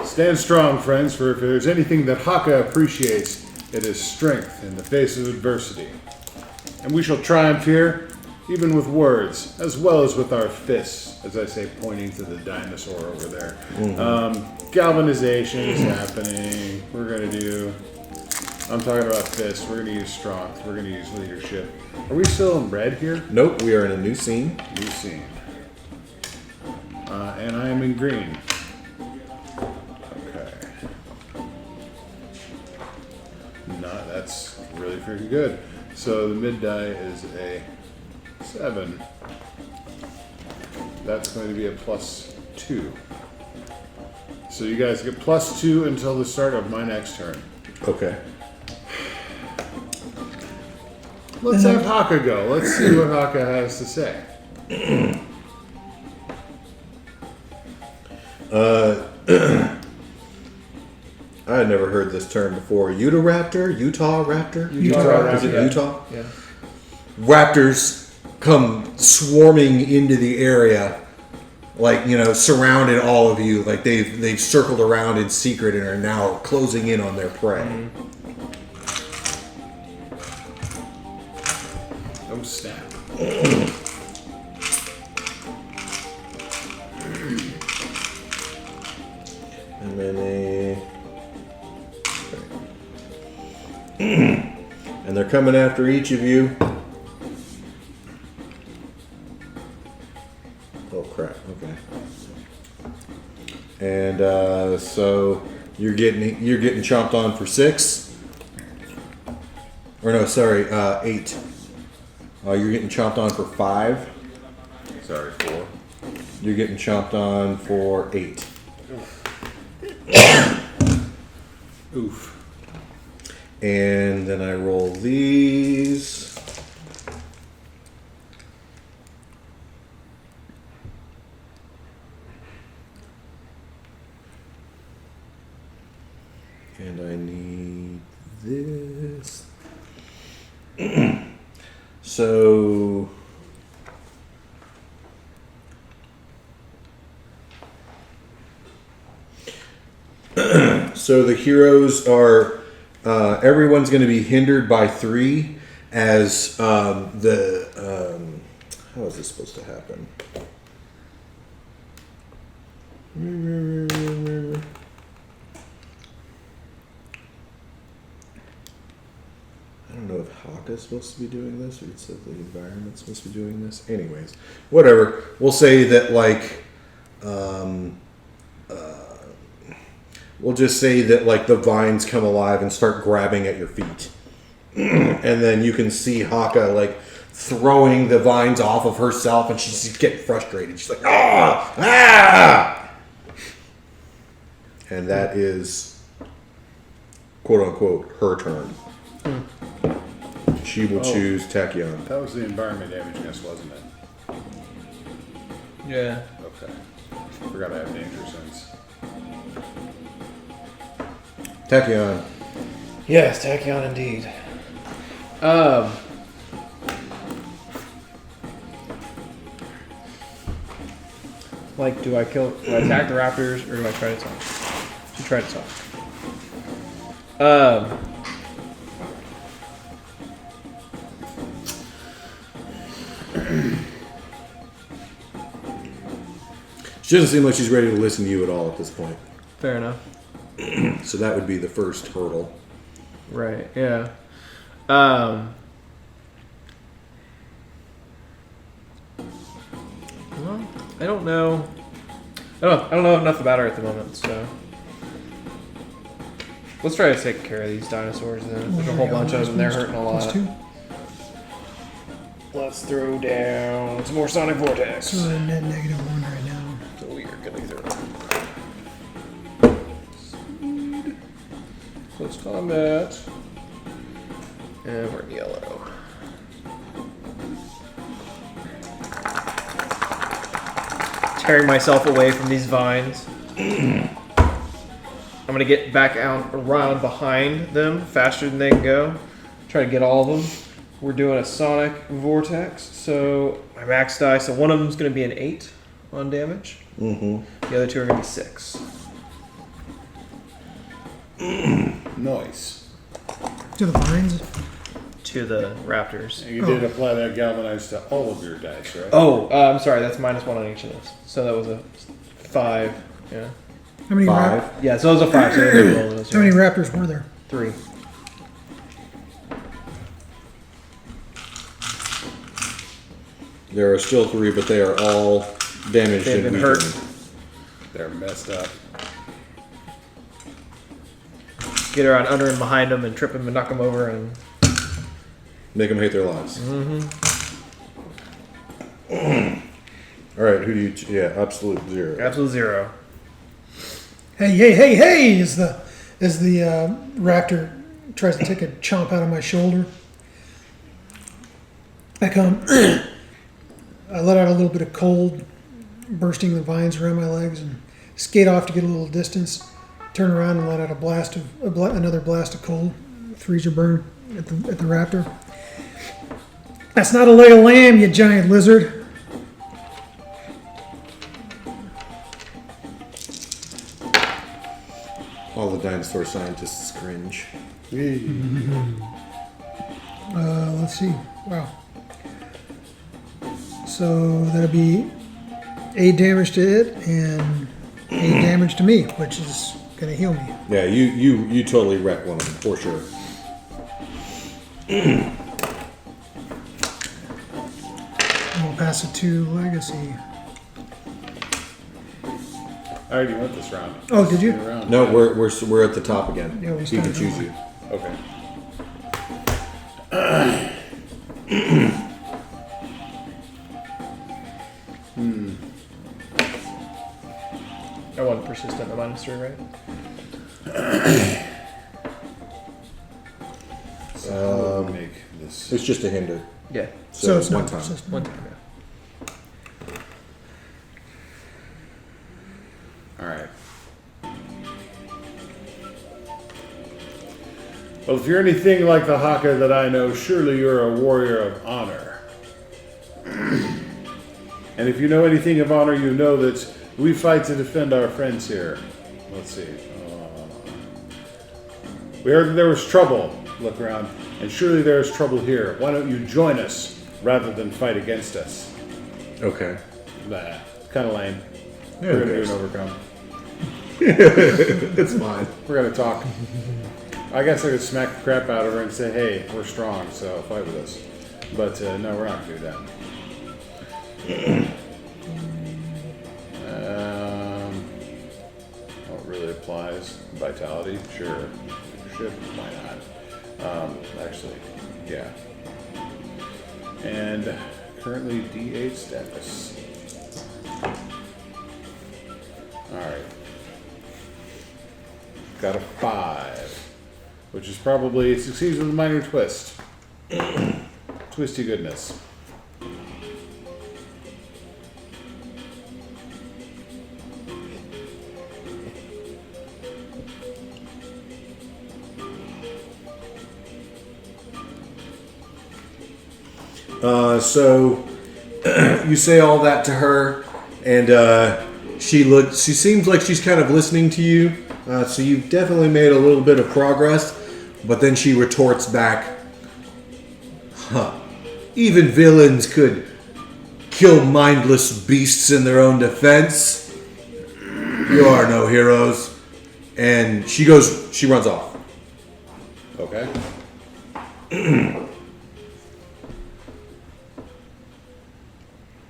Stand strong, friends, for if there's anything that Haka appreciates, it is strength in the face of adversity. And we shall triumph here, even with words, as well as with our fists, as I say, pointing to the dinosaur over there. Galvanization is happening. We're going to do... I'm talking about fists. We're going to use strength. We're going to use leadership. Are we still in red here? Nope, we are in a new scene. New scene. And I am in green. Okay. That's really freaking good. So the mid die is a 7. That's going to be a +2. So you guys get +2 until the start of my next turn. Okay. Let's have Haka go. Let's see what Haka has to say. I had never heard this term before. Utah raptor? Utah Is it yeah. Utah? Yeah. Raptors come swarming into the area like, surrounded all of you. Like they've circled around in secret and are now closing in on their prey. Oh snap! And then and they're coming after each of you. Oh crap! Okay. And so you're getting chomped on for 6. Or no, sorry, 8. You're getting chomped on for 5. Sorry, 4. You're getting chomped on for 8. Oof. And then I roll these. And I need this. So so the heroes are everyone's going to be hindered by 3 as how is this supposed to happen? I don't know if Haka's supposed to be doing this or it said the environment's supposed to be doing this. Anyways, whatever. We'll say that we'll just say that the vines come alive and start grabbing at your feet. And then you can see Haka throwing the vines off of herself and she's just getting frustrated. She's like, ah! Ah! And that is, quote unquote, her turn. She will choose Tachyon. That was the environment damage, I guess, wasn't it? Yeah. Okay. Forgot I have danger sense. Tachyon. Yes, Tachyon indeed. Do I attack the raptors or do I try to talk? Should try to talk. She doesn't seem like she's ready to listen to you at all at this point. Fair enough. So that would be the first hurdle. Right. Yeah. Well, I don't know. I don't know enough about her at the moment, so let's try to take care of these dinosaurs. Then there's a whole bunch of them. They're hurting a lot. +2. Let's throw down some more sonic vortex. So we're net -1 right now. So we are gonna throw. Close combat. And we're in yellow. Tearing myself away from these vines. I'm gonna get back out around behind them faster than they can go. Try to get all of them. We're doing a sonic vortex, so my max die. So one of them is gonna be an 8 on damage. Mm-hmm. The other 2 are gonna be 6. Nice. To the vines. To the raptors. And you did apply that galvanized to all of your dice, right? Oh, I'm sorry. That's -1 on each of those. So that was a 5. Yeah. How many 5. Yeah. So it was a 5. So they roll those. How many raptors were there? 3. There are still 3, but they are all damaged They've and been hurt. weakened. They're messed up. Get around under and behind them and trip them and knock them over and. Make them hate their lives. Mm-hmm. All right, who do you? Yeah, absolute 0. Absolute 0. Hey! As the raptor tries to take a chomp out of my shoulder, I come. I let out a little bit of cold, bursting the vines around my legs, and skate off to get a little distance. Turn around and let out another blast of cold, freeze or burn at the raptor. That's not a leg of lamb, you giant lizard. All the dinosaur scientists cringe. Let's see. Wow. So that'll be 8 damage to it and 8 damage to me, which is gonna heal me. Yeah, you totally wreck one of them for sure. And we'll pass it to Legacy. I already went this round. Oh, did you? Round. No, we're at the top again. Yeah, we He can started choose over. you. Okay. I want persistent at -3, right? So how do we make this? It's just a hinder. Yeah. So it's one not time. persistent. One time, yeah. All right. Well, if you're anything like the Haka that I know, surely you're a warrior of honor. And if you know anything of honor, you know that we fight to defend our friends here. Let's see. We heard that there was trouble. Look around. And surely there is trouble here. Why don't you join us rather than fight against us? Okay. Nah, kind of lame. Yeah, We're going to it do is. an overcome. It's fine. We're going to talk. I guess I could smack the crap out of her and say, hey, we're strong, so fight with us. But no, we're not going to do that. Well, it really applies. Vitality, sure. Leadership, why not? Actually, yeah. And currently D8 status. Alright. Got a 5. Which is probably, it succeeds with a minor twist. Twisty goodness. So you say all that to her, and she seems like she's kind of listening to you. So you've definitely made a little bit of progress, but then she retorts back, "Huh? Even villains could kill mindless beasts in their own defense. You are no heroes." And she runs off. Okay.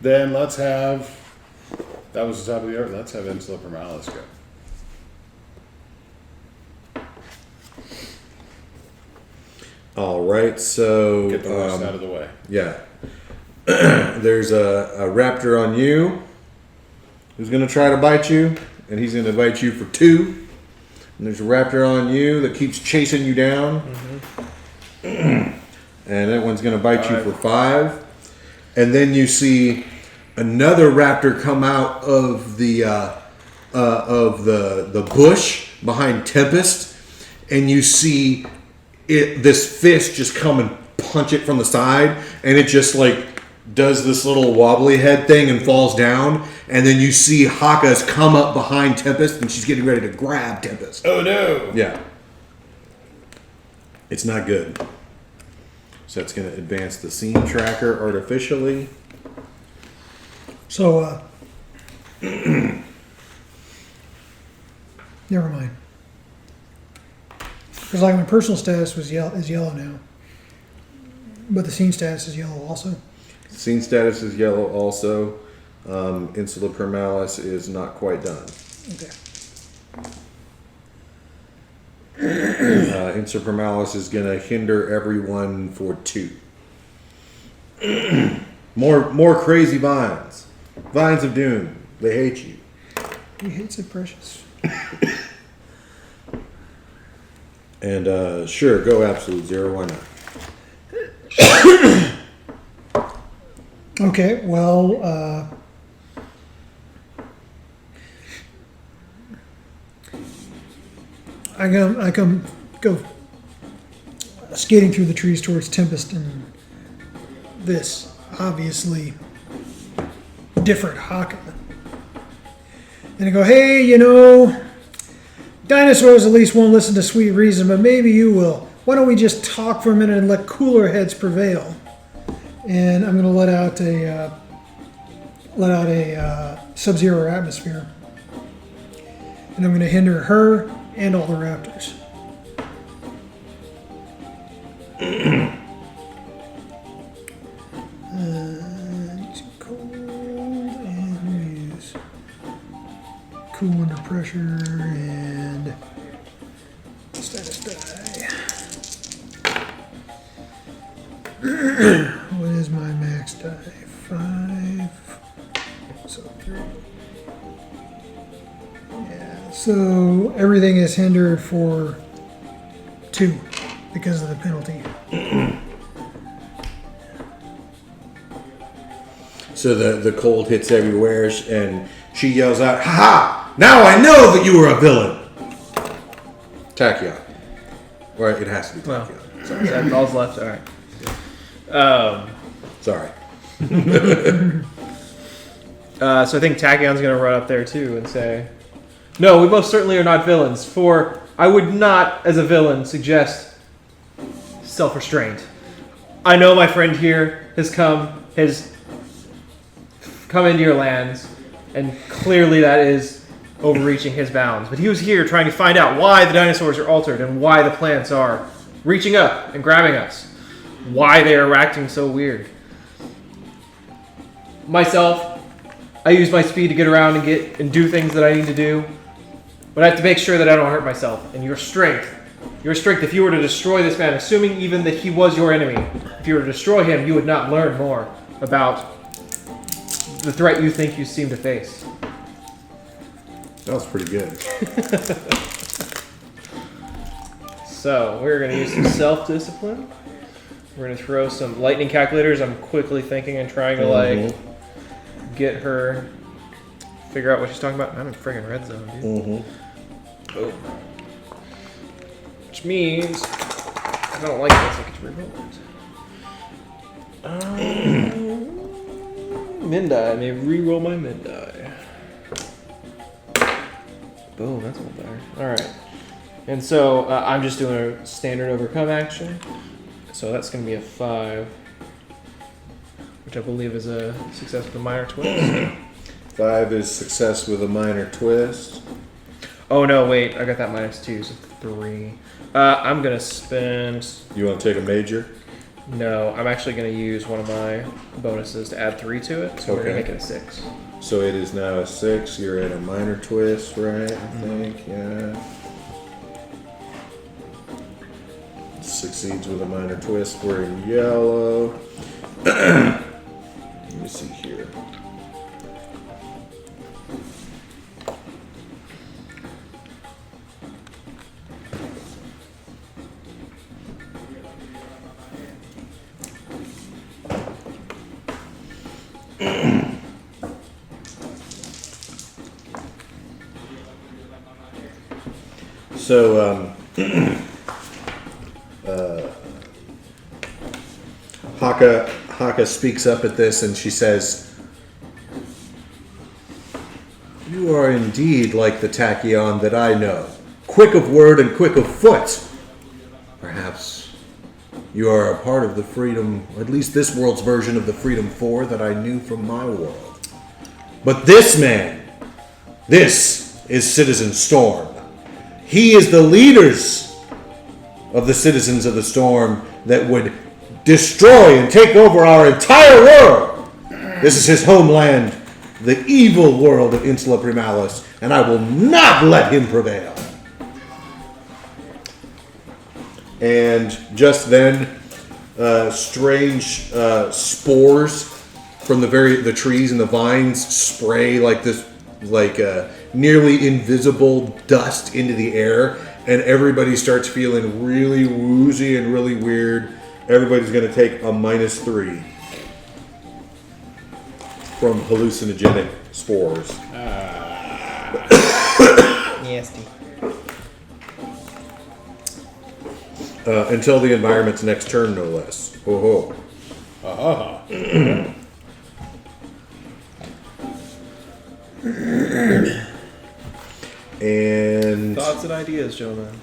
Then let's have, that was the top of the order, let's have Insula Permalis go. All right, so Get the worst out of the way. yeah, there's a raptor on you who's going to try to bite you, and he's going to bite you for 2. And there's a raptor on you that keeps chasing you down, and that one's going to bite you for 5. And then you see another raptor come out of the bush behind Tempest, and you see this fist just come and punch it from the side, and it just like does this little wobbly head thing and falls down. And then you see Haka's come up behind Tempest, and she's getting ready to grab Tempest. Oh no! Yeah, it's not good. So that's going to advance the scene tracker artificially. So, never mind. Because like my personal status is yellow now, but the scene status is yellow also. Scene status is yellow also. Insula Permalis is not quite done. Okay. Insula Permalis is going to hinder everyone for 2. More crazy vines. Vines of doom. They hate you. He hates it, precious. And sure, go absolute 0. Why not? Okay, well, I go skating through the trees towards Tempest, and this obviously different Haka. And I go, hey, Dinosaurs at least won't listen to sweet reason, but maybe you will. Why don't we just talk for a minute and let cooler heads prevail? And I'm going to let out a sub-zero atmosphere, and I'm going to hinder her and all the raptors. Too cold, and we use cool under pressure and status die. What is my max die? 5. So 3. Yeah, so everything is hindered for 2 because of the penalty. So the cold hits everywhere, and she yells out, "Ha ha! Now I know that you were a villain!" Tachyon. Right, it has to be Well, Tachyon. sorry, that's all's left. All right. Sorry. So I think Tachyon's going to run up there too and say, "No, we most certainly are not villains. For I would not, as a villain, suggest self-restraint. I know my friend here has come into your lands, and clearly that is overreaching his bounds. But he was here trying to find out why the dinosaurs are altered and why the plants are reaching up and grabbing us, why they are acting so weird. Myself, I use my speed to get around and do things that I need to do, but I have to make sure that I don't hurt myself. And your strength, if you were to destroy this man, assuming even that he was your enemy, if you were to destroy him, you would not learn more about the threat you think you seem to face." That was pretty good. So we're going to use some self-discipline. We're going to throw some lightning calculators. I'm quickly thinking and trying to get her, figure out what she's talking about. I'm in friggin' red zone, dude. Boom. Which means I don't like this. I get to reroll it. Min die. I may reroll my min die. Boom. That's a little better. All right. And so I'm just doing a standard overcome action. So that's going to be a 5, which I believe is a success with a minor twist. 5 is success with a minor twist. Oh no, wait, I got that -2, so 3. I'm gonna spend. You want to take a major? No, I'm actually gonna use one of my bonuses to add 3 to it, so we're gonna Okay. make it a 6. So it is now a 6. You're at a minor twist, right? I think, yeah. Succeeds with a minor twist. We're in yellow. Let me see here. So, Haka speaks up at this, and she says, "You are indeed like the Tachyon that I know, quick of word and quick of foot. Perhaps you are a part of the Freedom, or at least this world's version of the Freedom 4 that I knew from my world. But this man, this is Citizen Storm. He is the leaders of the citizens of the Storm that would destroy and take over our entire world. This is his homeland, the evil world of Insula Primalis, and I will not let him prevail." And just then, strange spores from the trees and the vines spray like this, nearly invisible dust into the air, and everybody starts feeling really woozy and really weird. Everybody's going to take a -3 from hallucinogenic spores. Nasty. Until the environment's next turn, no less. Ho ho. And Thought Thoughts and ideas, gentlemen.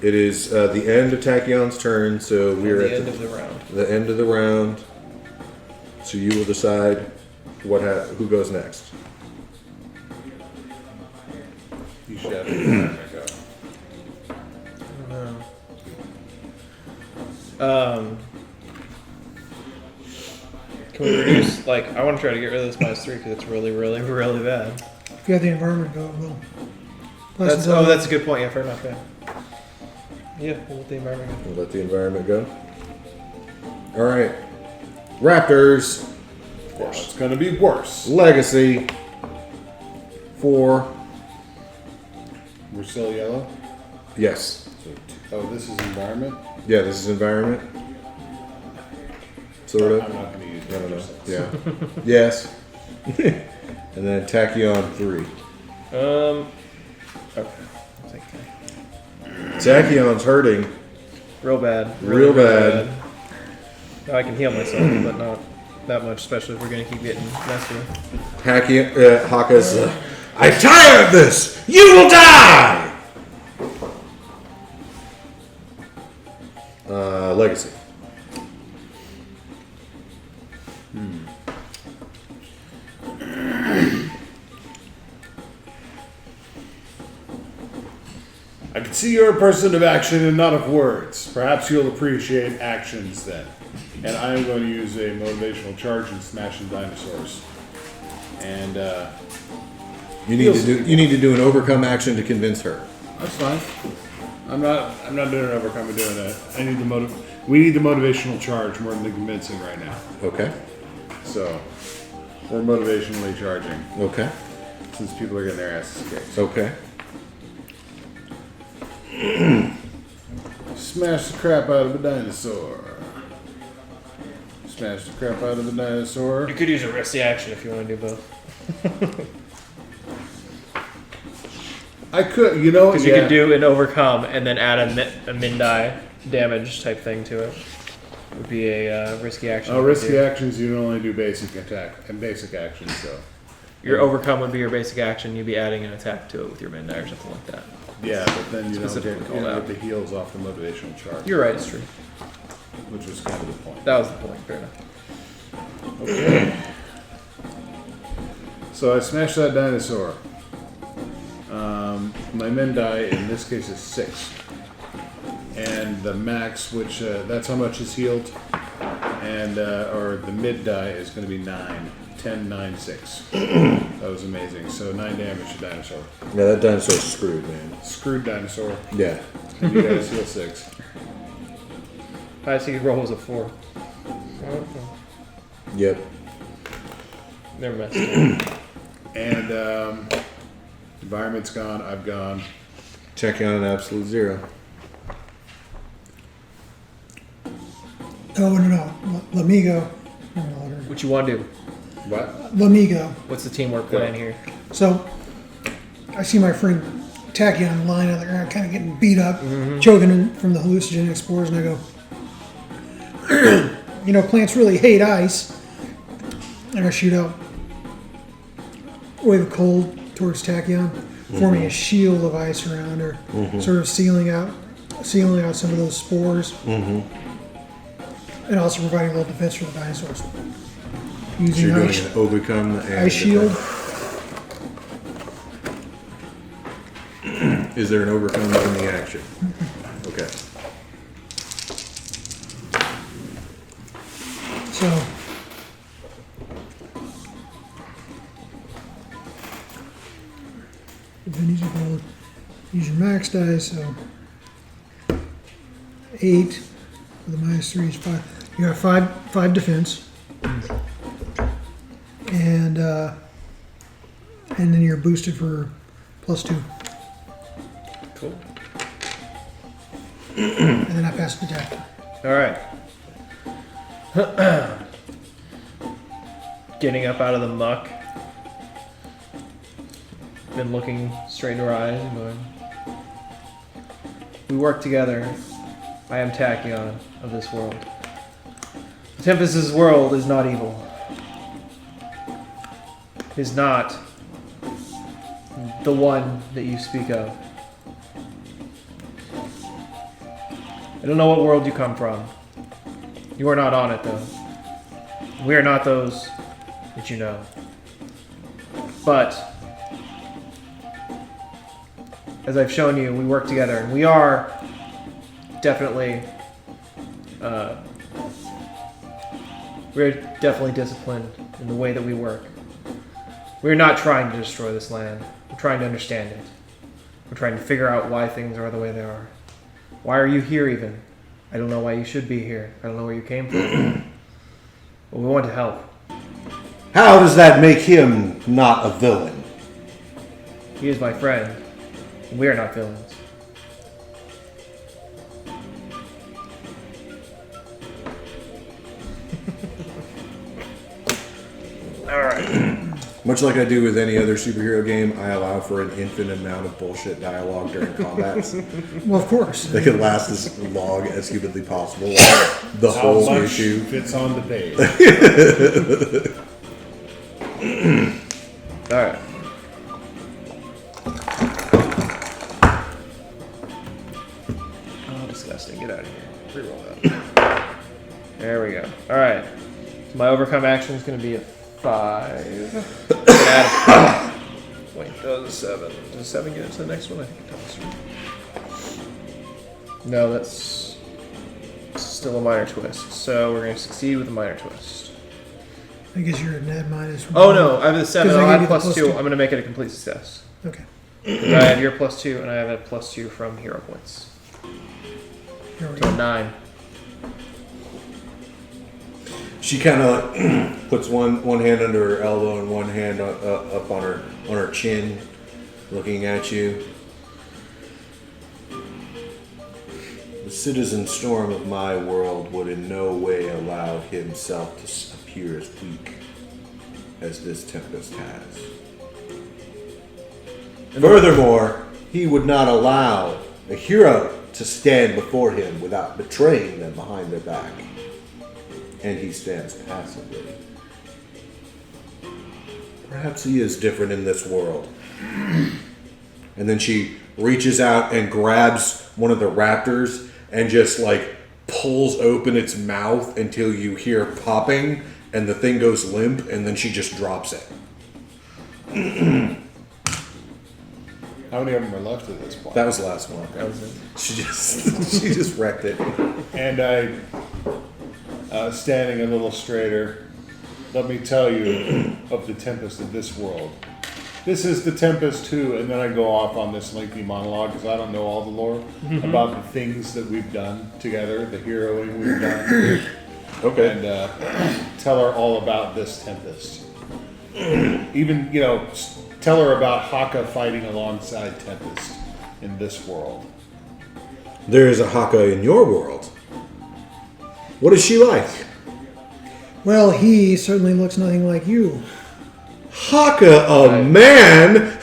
It is the end of Tachyon's turn, so we're the at end of the round. the end of the round. So you will decide who goes next. You should have the environment go. Can we reduce? Like, I want to try to get rid of this -3 because it's really, really, really bad. If you have the environment go, well. That's that's a good point. Yeah, fair enough. Yeah. Yeah, we'll let the environment go. We'll let the environment go. All right. Raptors. It's gonna be worse. Legacy. 4. We're still yellow. Yes. So this is environment. Yeah, this is environment. Sort of. I'm not gonna use. I don't know. Just- Yeah. Yes. And then Tachyon 3. Okay. I'll take that. Tachyon's hurting. Real bad. Real bad. Now I can heal myself, but not that much, especially if we're gonna keep getting messy. Haka's. I'm tired of this. You will die. Legacy. I can see you're a person of action and not of words. Perhaps you'll appreciate actions then. And I am going to use a motivational charge and smash some dinosaurs. And You need to do an overcome action to convince her. that's fine. I'm not doing an overcome. I'm doing a. I need the We need the motivational charge more than the convincing right now. Okay. So we're motivationally charging Okay. since people are getting their asses kicked. Okay. Smash the crap out of a dinosaur. Smash the crap out of a dinosaur. You could use a risky action if you want to do both. I could, you know, Because you could do an overcome and then add a min die damage type thing to it. Would be a risky action. Oh, you could risky do. actions. You can only do basic attack and basic actions. So Your overcome would be your basic action. You'd be adding an attack to it with your min die or something like that. yeah, but then you don't Specifically get, called you don't out. get the heals off the motivational charge, You're right. It's true. which was kind of the point. That was the point. Fair enough. Okay. So I smashed that dinosaur. My min die in this case is 6, and the max, which that's how much is healed, and or the mid die is going to be 9. 10, 9, 6. That was amazing. So 9 damage to dinosaur. Yeah, that dinosaur's screwed, man. Screwed dinosaur. Yeah. And you guys heal 6. Highest you could roll was a 4. Yep. Never messed. And environment's gone. I've gone. Checking on an absolute 0. Oh, no. Let me go. No, What you want to do? What? let me go. What's the teamwork plan here? So I see my friend Tachyon lying on the ground, kind of getting beat up, choking from the hallucinogenic spores, and I go, plants really hate ice. And I shoot out wave of cold towards Tachyon, forming a shield of ice around her, sort of sealing out some of those spores, and also providing a little defense for the dinosaurs. So Using you're doing ice, an overcome and ice shield. Is there an overcome in the action? Okay. So then you just roll, use your max die, so 8 with a -3 is 5. You got five defense. And then you're boosted for +2. Cool. And then I pass the attack. All right. Getting up out of the muck. Been looking straight into her eyes and going, we work together. I am Tachyon of this world. Tempest's world is not evil. Is not the one that you speak of. I don't know what world you come from. You are not on it, though. We are not those that you know. But, as I've shown you, we work together, and we are definitely, we're definitely disciplined in the way that we work. We're not trying to destroy this land. We're trying to understand it. We're trying to figure out why things are the way they are. Why are you here even? I don't know why you should be here. I don't know where you came from. But we want to help. How does that make him not a villain? He is my friend. And we are not villains. Alright. Much like I do with any other superhero game, I allow for an infinite amount of bullshit dialogue during combats. Well, of course. They can last as long as humanly possible. The How whole much issue. fits on the page? Alright. Oh, disgusting. Get out of here. Reroll that. There we go. Alright. So my overcome action is going to be a 5. Wait, that was a 7. Does a 7 get into the next one? I think it does. No, that's still a minor twist. So we're going to succeed with a minor twist. I guess you're an ad minus. Oh no, I have a 7. 'Cause I I'll gave add you the plus 2. +2. I'm going to make it a complete success. Okay. 'Cause I have your plus 2, and I have a plus 2 from hero points. Here we So go. 9. She kind of puts one hand under her elbow and one hand up on her chin, looking at you. The Citizen Storm of my world would in no way allow himself to appear as weak as this Tempest has. Furthermore, he would not allow a hero to stand before him without betraying them behind their back. And he stands passively. Perhaps he is different in this world. And then she reaches out and grabs one of the raptors and just like pulls open its mouth until you hear popping and the thing goes limp, and then she just drops it. How many of them are left at this point? That was the last one. That was it. She just wrecked it. And I, standing a little straighter, let me tell you of the Tempest of this world. This is the Tempest too, and then I go off on this lengthy monologue because I don't know all the lore about the things that we've done together, the heroing we've done, Okay. and tell her all about this Tempest. Even, tell her about Haka fighting alongside Tempest in this world. There is a Haka in your world. What is she like? Well, he certainly looks nothing like you. Haka, a man?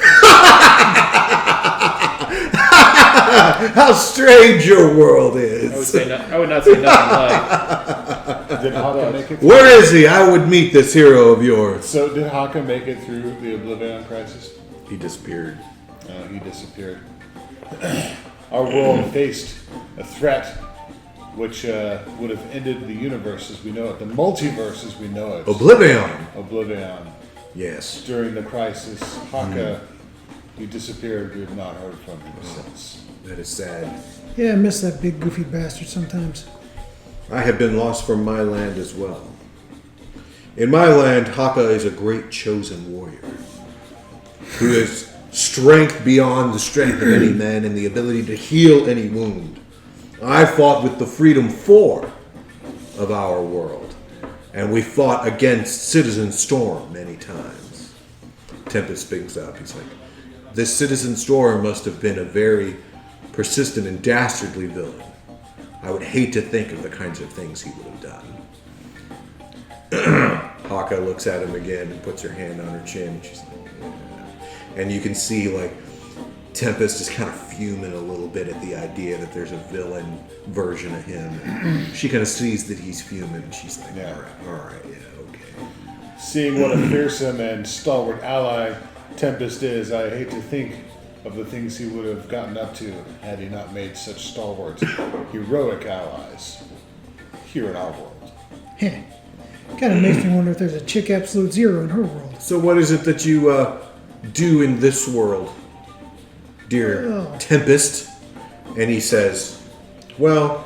How strange your world is. I would not say nothing like. Did Haka make it through? Where is he? I would meet this hero of yours. So did Haka make it through the Oblivion Crisis? He disappeared. He disappeared. Our world faced a threat which would have ended the universe as we know it, the multiverse as we know it. Oblivion. Oblivion. Yes. During the crisis, Haka, he disappeared. We have not heard from him since. That is sad. Yeah, I miss that big goofy bastard sometimes. I have been lost from my land as well. In my land, Haka is a great chosen warrior who has strength beyond the strength of any man and the ability to heal any wound. I fought with the Freedom 4 of our world, and we fought against Citizen Storm many times. Tempest speaks up. He's like, this Citizen Storm must have been a very persistent and dastardly villain. I would hate to think of the kinds of things he would have done. Haka looks at him again and puts her hand on her chin. And she's like, yeah. And you can see like Tempest is kind of fuming a little bit at the idea that there's a villain version of him. And she kind of sees that he's fuming. And she's like, Yeah. all right, yeah, okay. Seeing what a fearsome and stalwart ally Tempest is, I hate to think of the things he would have gotten up to had he not made such stalwart, heroic allies here in our world. Heh. Kind of makes me wonder if there's a chick absolute zero in her world. So what is it that you do in this world, dear Oh. Tempest? And he says, well,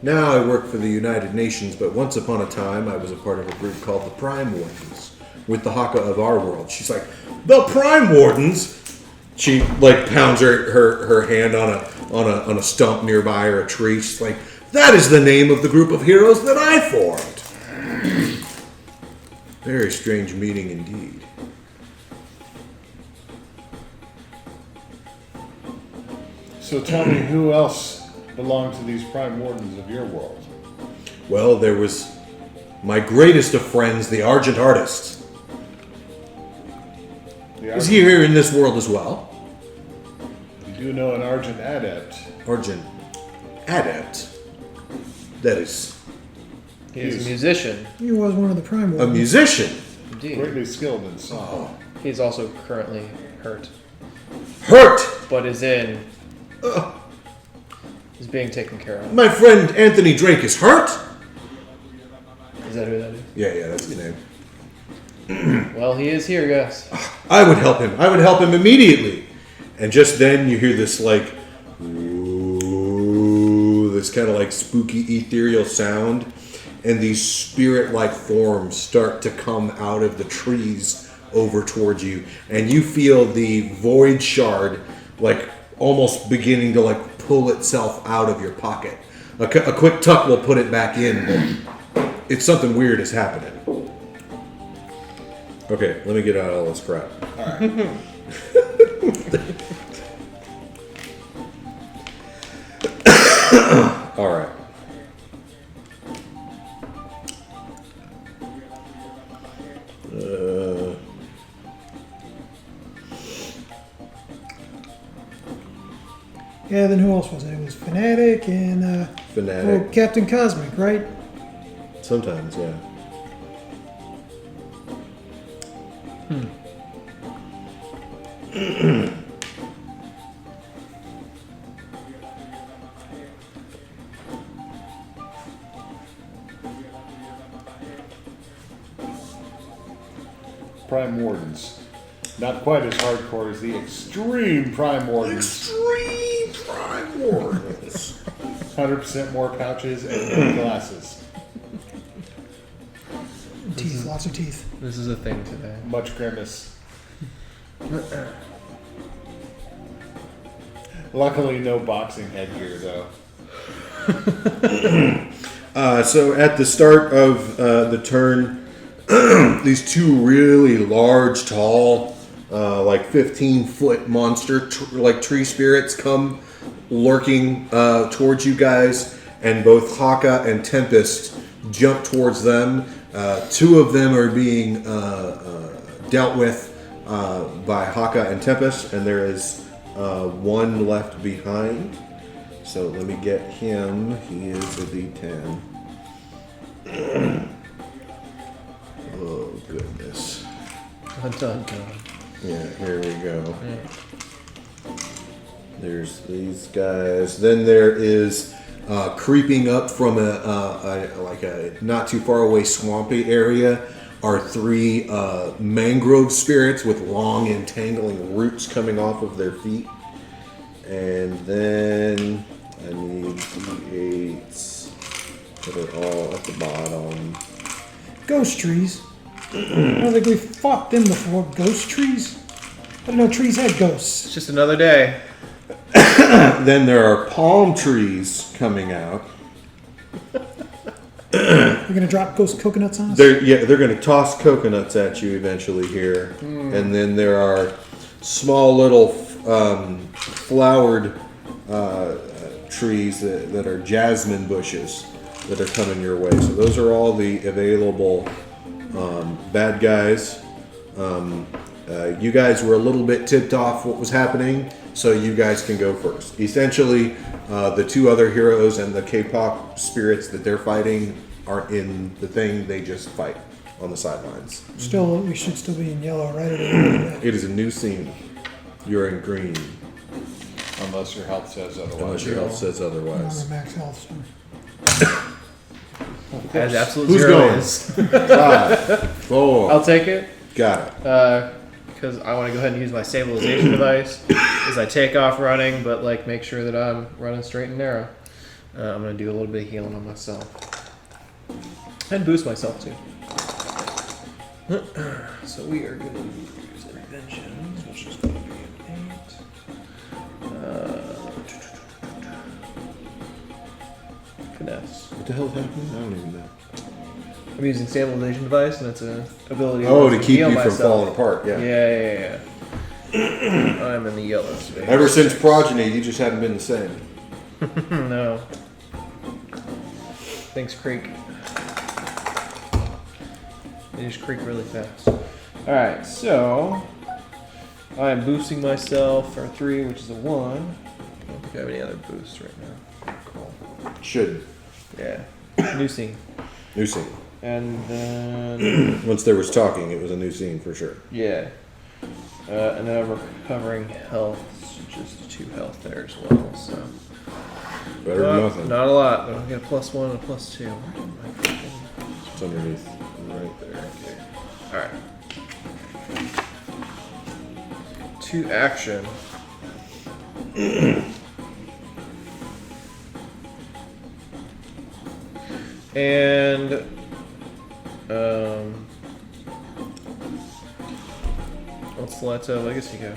now I work for the United Nations, but once upon a time I was a part of a group called the Prime Wardens with the Haka of our world. She's like, the Prime Wardens? She like pounds her hand on a stump nearby or a tree. She's like, that is the name of the group of heroes that I formed. Very strange meeting indeed. So tell me, who else belonged to these Prime Wardens of your world? Well, there was my greatest of friends, the Argent Artist. Is he here in this world as well? You do know an Argent Adept. Argent Adept. That is He is a musician. He was one of the prime a ones. musician. Indeed. Greatly skilled in song. He's also currently hurt, Hurt! but is in. Is being taken care of. My friend Anthony Drake is hurt? Is that who that is? Yeah, that's his name. Well, he is here, yes. I would help him. I would help him immediately. And just then you hear this like, ooh, this kind of like spooky ethereal sound. And these spirit-like forms start to come out of the trees over towards you. And you feel the void shard like almost beginning to like pull itself out of your pocket. A quick tuck will put it back in, but it's something weird is happening. Okay, let me get out of all this crap. All right. Yeah, then who else was it? It was Fanatic and Fanatic. Captain Cosmic, right? Sometimes, yeah. Prime Wardens. Not quite as hardcore as the Extreme Prime Wardens. Extreme Prime Wardens. 100% more pouches and more glasses. Teeth, lots of teeth. This is a thing today. Much grimace. Luckily, no boxing headgear, though. So at the start of the turn, these two really large, tall, like 15-foot monster, like tree spirits come lurking towards you guys, and both Haka and Tempest jump towards them. Two of them are being dealt with by Haka and Tempest, and there is one left behind. So let me get him. He is a D10. Oh, goodness. Dun, dun, dun. Yeah, here we go. There's these guys. Then there is creeping up from a not too far away swampy area are three mangrove spirits with long entangling roots coming off of their feet. And then I need D8s that are all at the bottom. Ghost trees. I don't think we fought them before. Ghost trees? I didn't know trees had ghosts. It's just another day. Then there are palm trees coming out. You're gonna drop ghost coconuts on us? They're going to toss coconuts at you eventually here, and then there are small little flowered trees that are jasmine bushes that are coming your way. So those are all the available bad guys. You guys were a little bit tipped off what was happening, so you guys can go first. Essentially, the two other heroes and the K-pop spirits that they're fighting aren't in the thing. They just fight on the sidelines. Still, we should still be in yellow, right? Or It is a new scene. You're in green. unless your health says otherwise. Unless your health says I'm on otherwise. a max health. So. As absolute Who's zero going? is. 5, 4. I'll take it. Got it. Because I want to go ahead and use my stabilization device as I take off running, but like make sure that I'm running straight and narrow. I'm going to do a little bit of healing on myself and boost myself too. So we are going to use interventions, which is going to be an 8. Finesse. What the hell's happening? I don't even know. I'm using stabilization device, and it's an ability. Oh, that to keep heal you from myself. falling apart. Yeah. Yeah. I'm in the yellow space. Ever since Progeny, you just haven't been the same. No. Things creak. They just creak really fast. Alright, so I am boosting myself for 3, which is a 1. I don't think I have any other boosts right now. Cool. Should. Yeah. New scene. New scene. And then Once there was talking, it was a new scene for sure. yeah. And then I'm recovering health, so just 2 health there as well. So Better than nothing. not a lot, but I'll get a +1 and a +2. It's underneath. Right there. Okay. Alright. To action. And let's let Legacy go.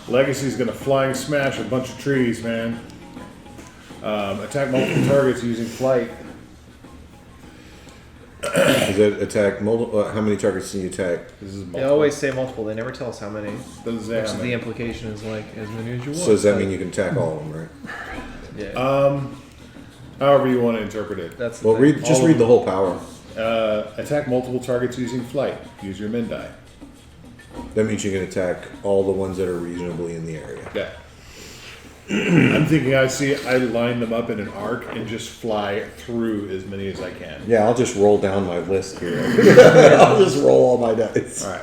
Legacy's gonna flying smash a bunch of trees, man. Attack multiple targets using flight. Does that attack multiple? How many targets can you attack? This is They multiple. always say multiple. They never tell us how many. Doesn't say how Actually, the many. implication is like as many as you want. So does that mean you can attack all of them, right? Yeah. However you want to interpret it. That's the Well, thing. just read the whole power. Attack multiple targets using flight. Use your min die. That means you can attack all the ones that are reasonably in the area. Yeah. I'm thinking I line them up in an arc and just fly through as many as I can. Yeah, I'll just roll down my list here. I'll just roll all my dice. Alright.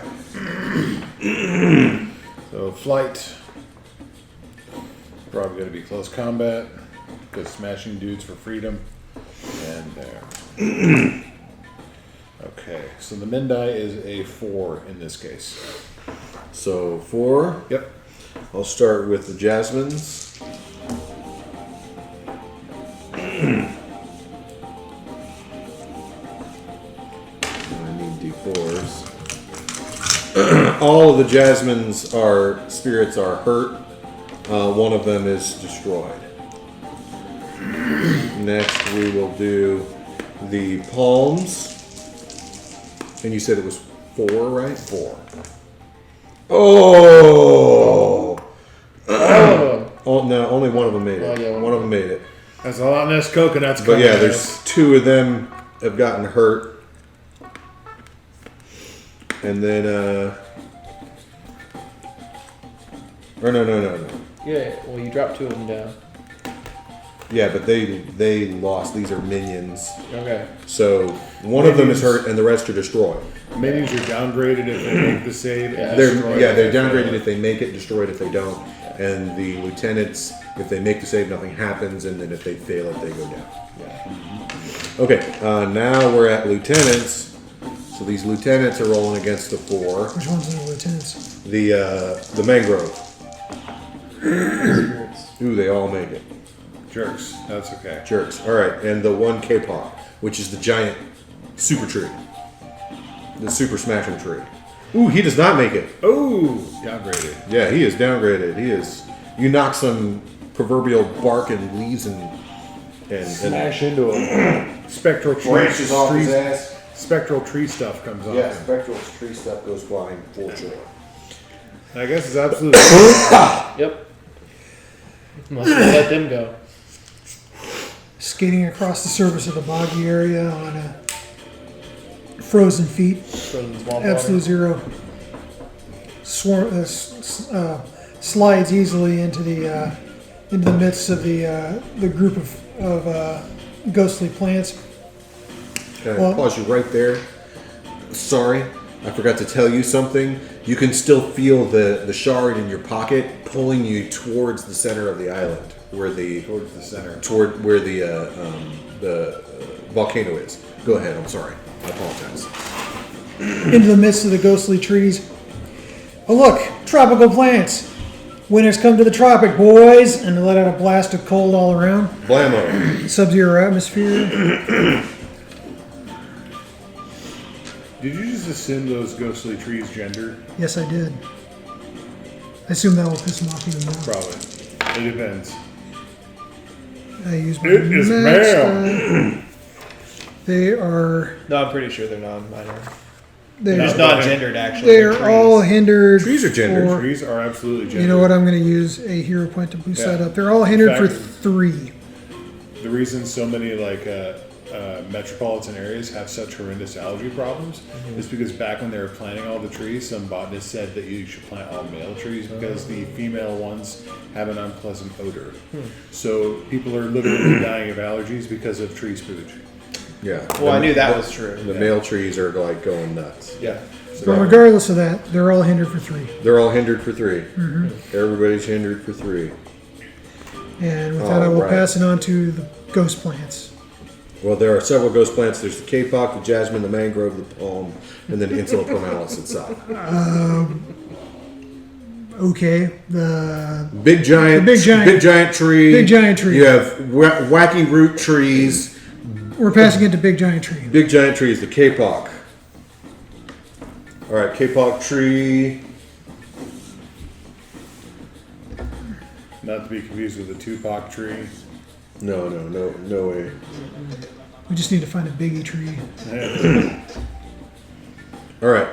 So flight. Probably going to be close combat. Because smashing dudes for freedom. And there. Okay, so the min die is a 4 in this case. So 4. Yep. I'll start with the Jasmines. I need D4s. All of the Jasmines spirits are hurt. One of them is destroyed. Next we will do the palms. And you said it was 4, right? 4. Oh! Oh no, only one of them made it. Oh, yeah, one of them made it. That's a lot less coconuts But coming yeah, at there's us. 2 of them have gotten hurt. And then or no. Yeah. Well, you dropped 2 of them down. Yeah, but they lost. These are minions. Okay. So one of them is hurt and the rest are destroyed. Minions are downgraded if they make the save. and They're destroyed they're if they downgraded fail. if they make it, destroyed if they don't. And the lieutenants, if they make the save, nothing happens, and then if they fail it, they go down. Okay, now we're at lieutenants. So these lieutenants are rolling against the 4. Which ones are the lieutenants? The mangrove. Ooh, they all make it. Jerks. That's okay. Jerks. All right, and the 1 K-pop, which is the giant super tree, the super smashing tree. Ooh, he does not make it. Oh, downgraded. Yeah, he is downgraded. He is. You knock some proverbial bark and leaves and Smash into him. Spectral tree. branches off his ass. Spectral tree stuff comes off Yeah, him. spectral tree stuff goes flying for sure. I guess it's absolutely. Yep. Must have let them go. Skating across the surface of the boggy area on frozen feet. Frozen swamp Absolute zero. Slides easily into the midst of the group of ghostly plants. Can I Well- pause you right there? Sorry. I forgot to tell you something. You can still feel the shard in your pocket pulling you towards the center of the island, where Towards the center. toward where the volcano is. Go ahead. I'm sorry. I apologize. Into the midst of the ghostly trees. Oh look, tropical plants. Winter's come to the tropic, boys, and they let out a blast of cold all around. Blammo. Sub-zero atmosphere. Did you just assume those ghostly trees gendered? Yes, I did. I assume that will piss them off even more. Probably. It depends. I use my It is next, male. They are. No, I'm pretty sure they're non-binary. They're, It's not gendered, actually. they're trees. all hindered. Trees are gendered. for- Trees are absolutely gendered. You know what? I'm going to use a hero point to boost Yeah. that up. They're all hindered for Fact- 3. The reason so many metropolitan areas have such horrendous allergy problems is because back when they were planting all the trees, some botanists said that you should plant all male trees because the female ones have an unpleasant odor. So people are literally dying of allergies because of tree spooge. Yeah. Well, I knew that was true. The male trees are like going nuts. Yeah. But regardless of that, they're all hindered for 3. They're all hindered for 3. Everybody's hindered for 3. And with that, I will Alright. pass it on to the ghost plants. Well, there are several ghost plants. There's the kapok, the jasmine, the mangrove, the palm, and then Insula pomalis itself. Okay, the Big giant, The big giant- tree. big giant tree. You have wacky root trees. we're passing it to big giant tree. Big giant trees, the kapok. All right, kapok tree. Not to be confused with the Tupac tree. No way. We just need to find a biggie tree. All right,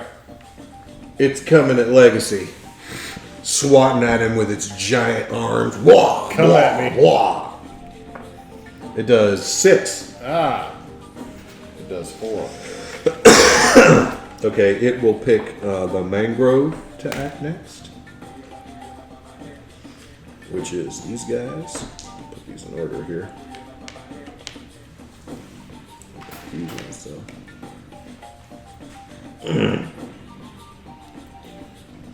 it's coming at Legacy, swatting at him with its giant arms. Wah! Come wah, at me. Wah! It does 6. It does 4. Okay, it will pick the mangrove to act next, which is these guys. Put these in order here. Confusing, so.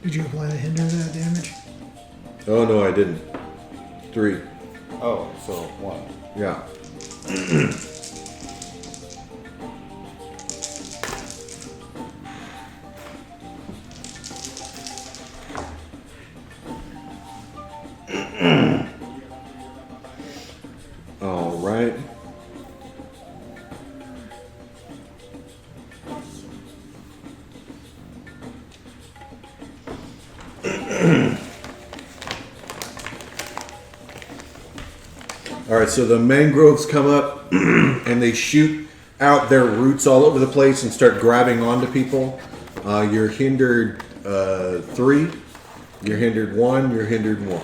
Did you apply the hinder to that damage? Oh no, I didn't. 3. Oh, so 1. Yeah. All right. All right, so the mangroves come up and they shoot out their roots all over the place and start grabbing onto people. You're hindered 3. You're hindered 1. You're hindered 1.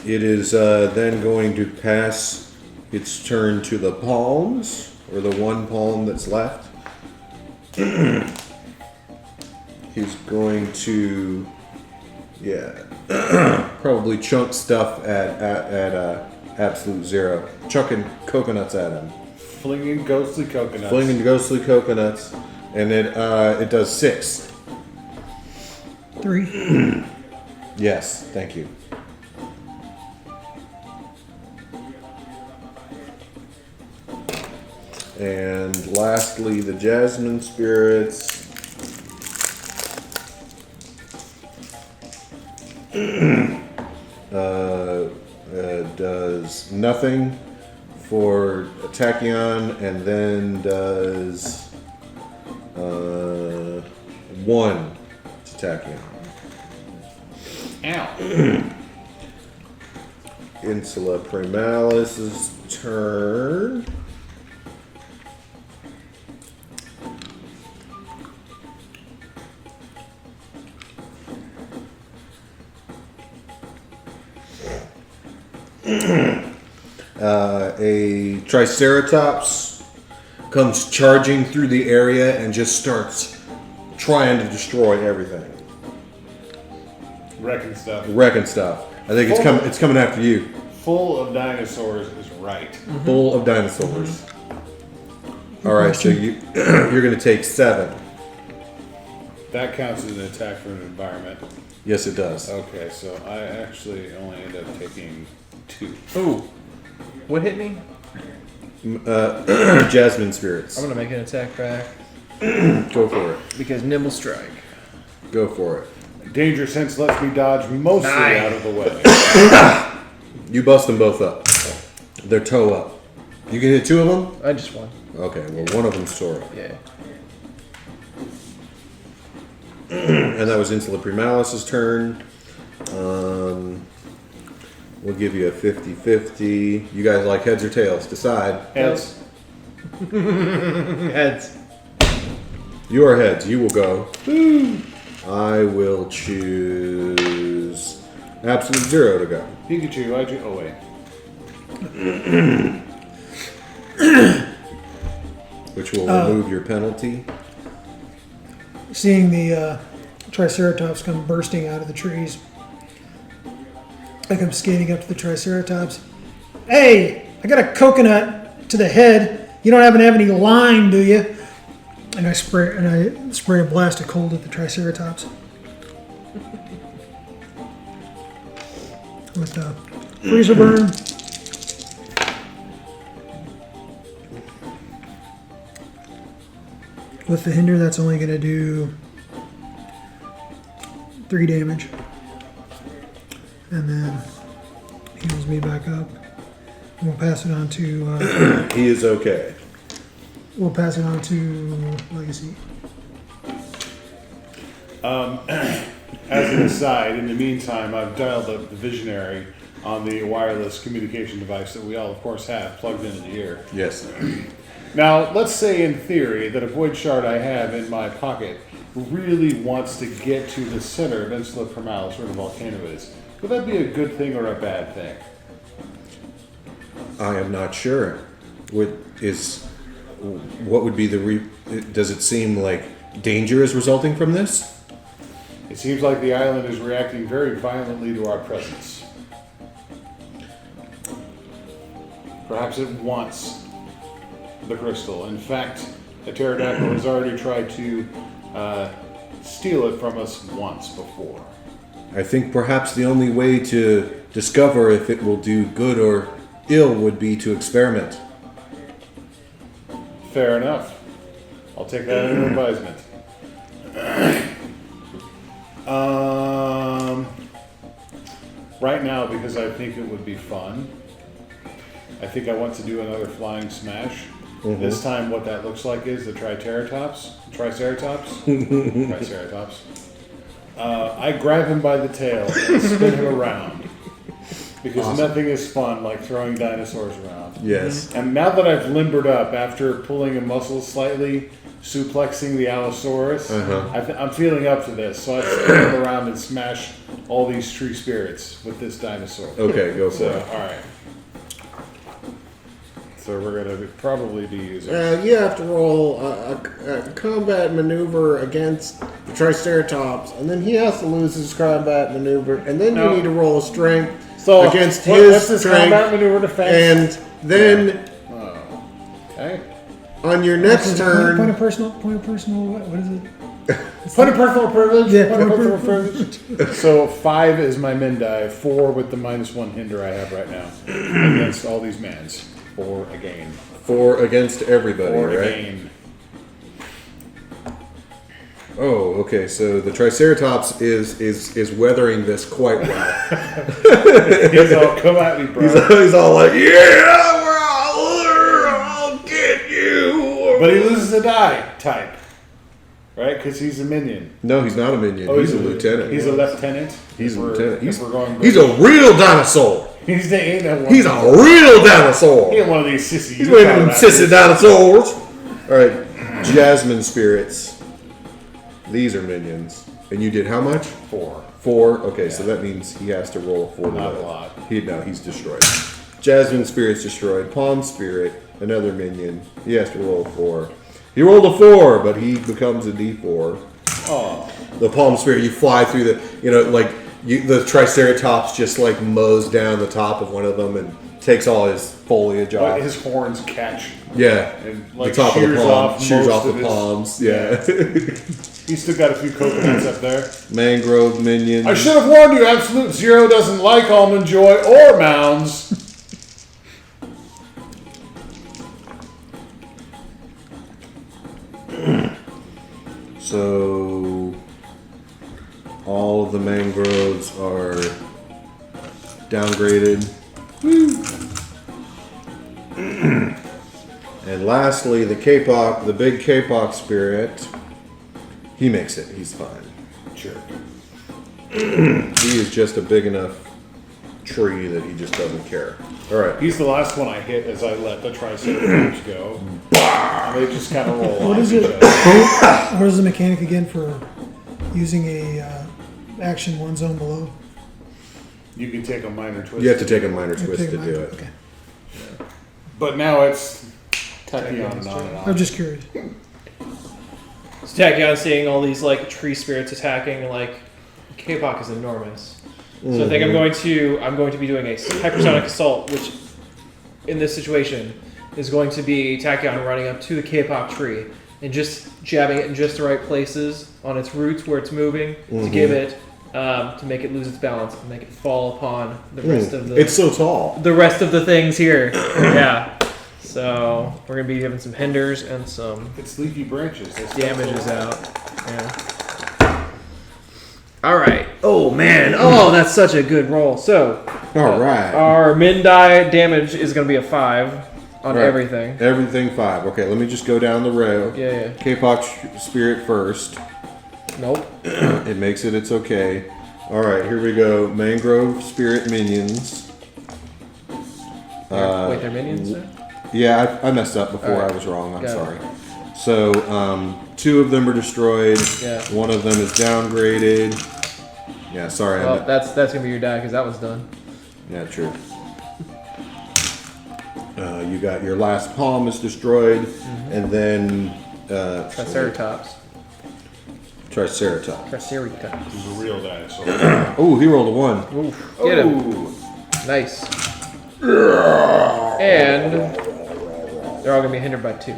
It is then going to pass its turn to the palms, or the one palm that's left. He's going to, probably chunk stuff at absolute 0. Chucking coconuts at him. Flinging ghostly coconuts. Flinging ghostly coconuts. And it does 6. 3. Yes, thank you. And lastly, the jasmine spirits. Does nothing for Tachyon, and then does 1 to Tachyon. Ow. Insula Primalis's turn. A Triceratops comes charging through the area and just starts trying to destroy everything. Wrecking stuff. Wrecking stuff. I think it's coming after you. Full of dinosaurs is right. Full of dinosaurs. All right, so you're going to take 7. That counts as an attack from an environment. Yes, it does. Okay, so I actually only end up taking 2. Ooh. What hit me? Jasmine spirits. I'm gonna make an attack back Go for it. because nimble strike. Go for it. Danger sense lets me dodge mostly Nice. out of the way. You bust them both up. They're toe up. You can hit 2 of them? I just won. Okay, well, one of them's tore up. Yeah. And that was Insula Primalis's turn. We'll give you a 50-50. You guys like heads or tails? Decide. Heads. Heads. You are heads. You will go. I will choose Absolute Zero to go. Pikachu, why'd you? Oh, wait. Which will remove your penalty. Seeing the Triceratops come bursting out of the trees, I come skating up to the Triceratops. Hey, I got a coconut to the head. You don't happen to have any lime, do you? And I spray a blast of cold at the Triceratops with the freezer burn. With the hinder, that's only going to do 3 damage. And then heals me back up. And we'll pass it on to He is okay. we'll pass it on to Legacy. As an aside, in the meantime, I've dialed up the Visionary on the wireless communication device that we all, of course, have plugged into the ear. Yes. Now, let's say in theory that a Void Shard I have in my pocket really wants to get to the center of Insula Primalis, where the volcano is. Would that be a good thing or a bad thing? I am not sure. What would be the does it seem like danger is resulting from this? It seems like the island is reacting very violently to our presence. Perhaps it wants the crystal. In fact, a pterodactyl has already tried to steal it from us once before. I think perhaps the only way to discover if it will do good or ill would be to experiment. Fair enough. I'll take that under advisement. Right now, because I think it would be fun, I think I want to do another flying smash. This time, what that looks like is the Triceratops. I grab him by the tail and spin him around. Because nothing is fun like throwing dinosaurs around. Yes. And now that I've limbered up after pulling a muscle slightly, suplexing the Allosaurus, I'm feeling up to this. So I spin him around and smash all these tree spirits with this dinosaur. Okay, go for So, it. alright. So we're going to probably be using... You have to roll a combat maneuver against the Triceratops, and then he has to lose his combat maneuver, and then No. you need to roll a strength So against what's his this strength, combat maneuver defense? and then Okay. on your next Point turn, of personal. What is it? Point of personal privilege. Yeah, Point of point of personal privilege. So 5 is my min die. 4 with the -1 hinder I have right now against all these mans. 4 again. 4 against everybody, 4 right? again. Oh, okay. So the Triceratops is weathering this quite well. He's all, come at me, bro. He's all like, "Yeah, I'll get you." But he loses a die type, right? Because he's a minion. No, he's not a minion. Oh, he's a lieutenant. He's a lieutenant. He's a If we're- lieutenant. if we're going He's a real dinosaur. He's the ain't that one. He's a real dinosaur. He ain't one of these sissy. He's one of them sissy dinosaurs. All right, Jasmine spirits. These are minions. And you did how much? 4. 4. Okay, so that means he has to roll 4 to Not live. a lot. He's destroyed. Jasmine spirit's destroyed. Palm spirit, another minion. He has to roll 4. He rolled a 4, but he becomes a D4. Oh. The palm spirit, you fly through the Triceratops just mows down the top of one of them and takes all his foliage But off. his horns catch Yeah. And, The like, top of the shears palm. off Shears most off of the his- palms. Yeah. He's still got a few coconuts up there. Mangrove minions. I should have warned you, Absolute Zero doesn't like Almond Joy or Mounds. So all of the mangroves are downgraded. And lastly, the K-pop, the big K-pop spirit, he makes it. He's fine. Sure. He is just a big enough tree that he just doesn't care. All right. He's the last one I hit as I let the Triceratops go. And they just kind of roll What on is each it? other. What is the mechanic again for using a action one zone below? You can take a minor twist. You have to take a minor I twist take to mine. do it. Okay. But now it's Tachyon and on and I'm on. just curious. So Tachyon seeing all these like tree spirits attacking, like K-pop is enormous. So I think I'm going to be doing a hypersonic assault, which in this situation is going to be Tachyon running up to the K-pop tree and just jabbing it in just the right places on its roots where it's moving to give it to make it lose its balance and make it fall upon the rest of the It's so tall. the rest of the things here. Yeah. So we're gonna be giving some hinders and some It's leafy branches. That's damages out. Yeah. All right. Oh man. Oh, that's such a good roll. So All right. our min die damage is gonna be a 5 on Right. everything. Everything 5. Okay, let me just go down the row. Yeah. K-pop spirit first. Nope. It makes it. It's okay. All right, here we go. Mangrove spirit minions. Wait, they're minions, sir? Yeah, I messed up before. All right. I was wrong. I'm Got it. sorry. So 2 of them are destroyed. Yeah. 1 of them is downgraded. Yeah, sorry. Well, that's gonna be your die because that one's done. Yeah, true. You got your last palm is destroyed, and then Triceratops. Triceratops. Triceratops. He's a real dinosaur. Oh, he rolled a 1. Oof. Get him. Ooh. Nice. And they're all gonna be hindered by 2.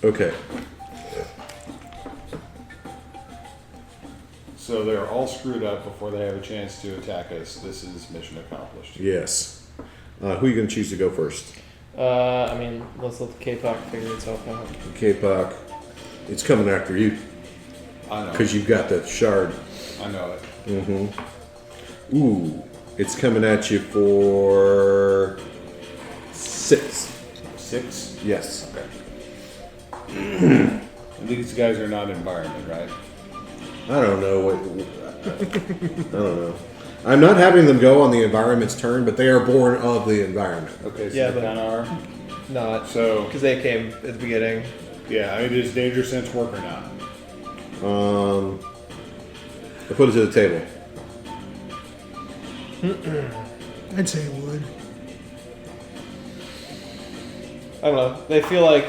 Okay. So they're all screwed up before they have a chance to attack us. This is mission accomplished. Yes. Who are you gonna choose to go first? I mean, let's let the K-pop figure itself out. K-pop. It's coming after you I know. because you've got that shard. I know it. Mm-hmm. Ooh, it's coming at you for 6. 6. Yes. And these guys are not environment, right? I don't know what. I don't know. I'm not having them go on the environment's turn, but they are born of the environment. Okay, so Yeah, they but- kind of are. Not So, because they came at the beginning. yeah, I mean, does danger sense work or not? I put it to the table. I'd say it would. I don't know. They feel like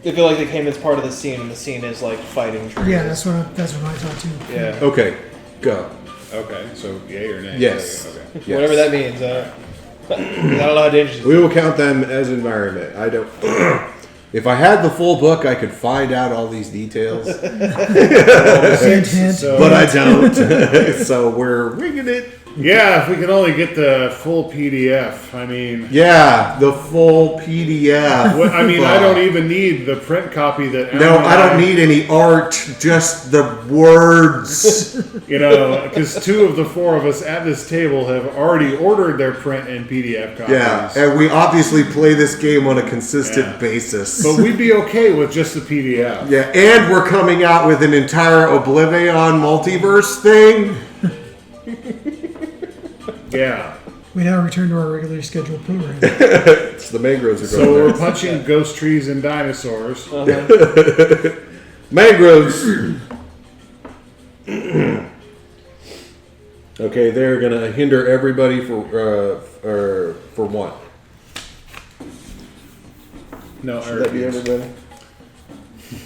they came as part of the scene, and the scene is like fighting trees. Yeah, that's what I thought too. Yeah. Okay, go. Okay, so yay or nay? Yes. Okay. Yes. Whatever that means. I don't know how dangerous. We will count them as environment. I don't. If I had the full book, I could find out all these details, Hint, hint. So, but I don't. So we're winging it. yeah, if we could only get the full PDF. I mean, Yeah, the full PDF. I mean, I don't even need the print copy that. No, Alan and I don't need any art. Just the words. You know, because 2 of the 4 of us at this table have already ordered their print and PDF copies. Yeah, and we obviously play this game on a consistent Yeah. basis. But we'd be okay with just the PDF. Yeah, and we're coming out with an entire Oblivion multiverse thing. Yeah. We now return to our regularly scheduled program. It's the mangroves are So going we're there. punching ghost trees and dinosaurs. Mangroves. Okay, they're gonna hinder everybody for 1. No, Should that be everybody?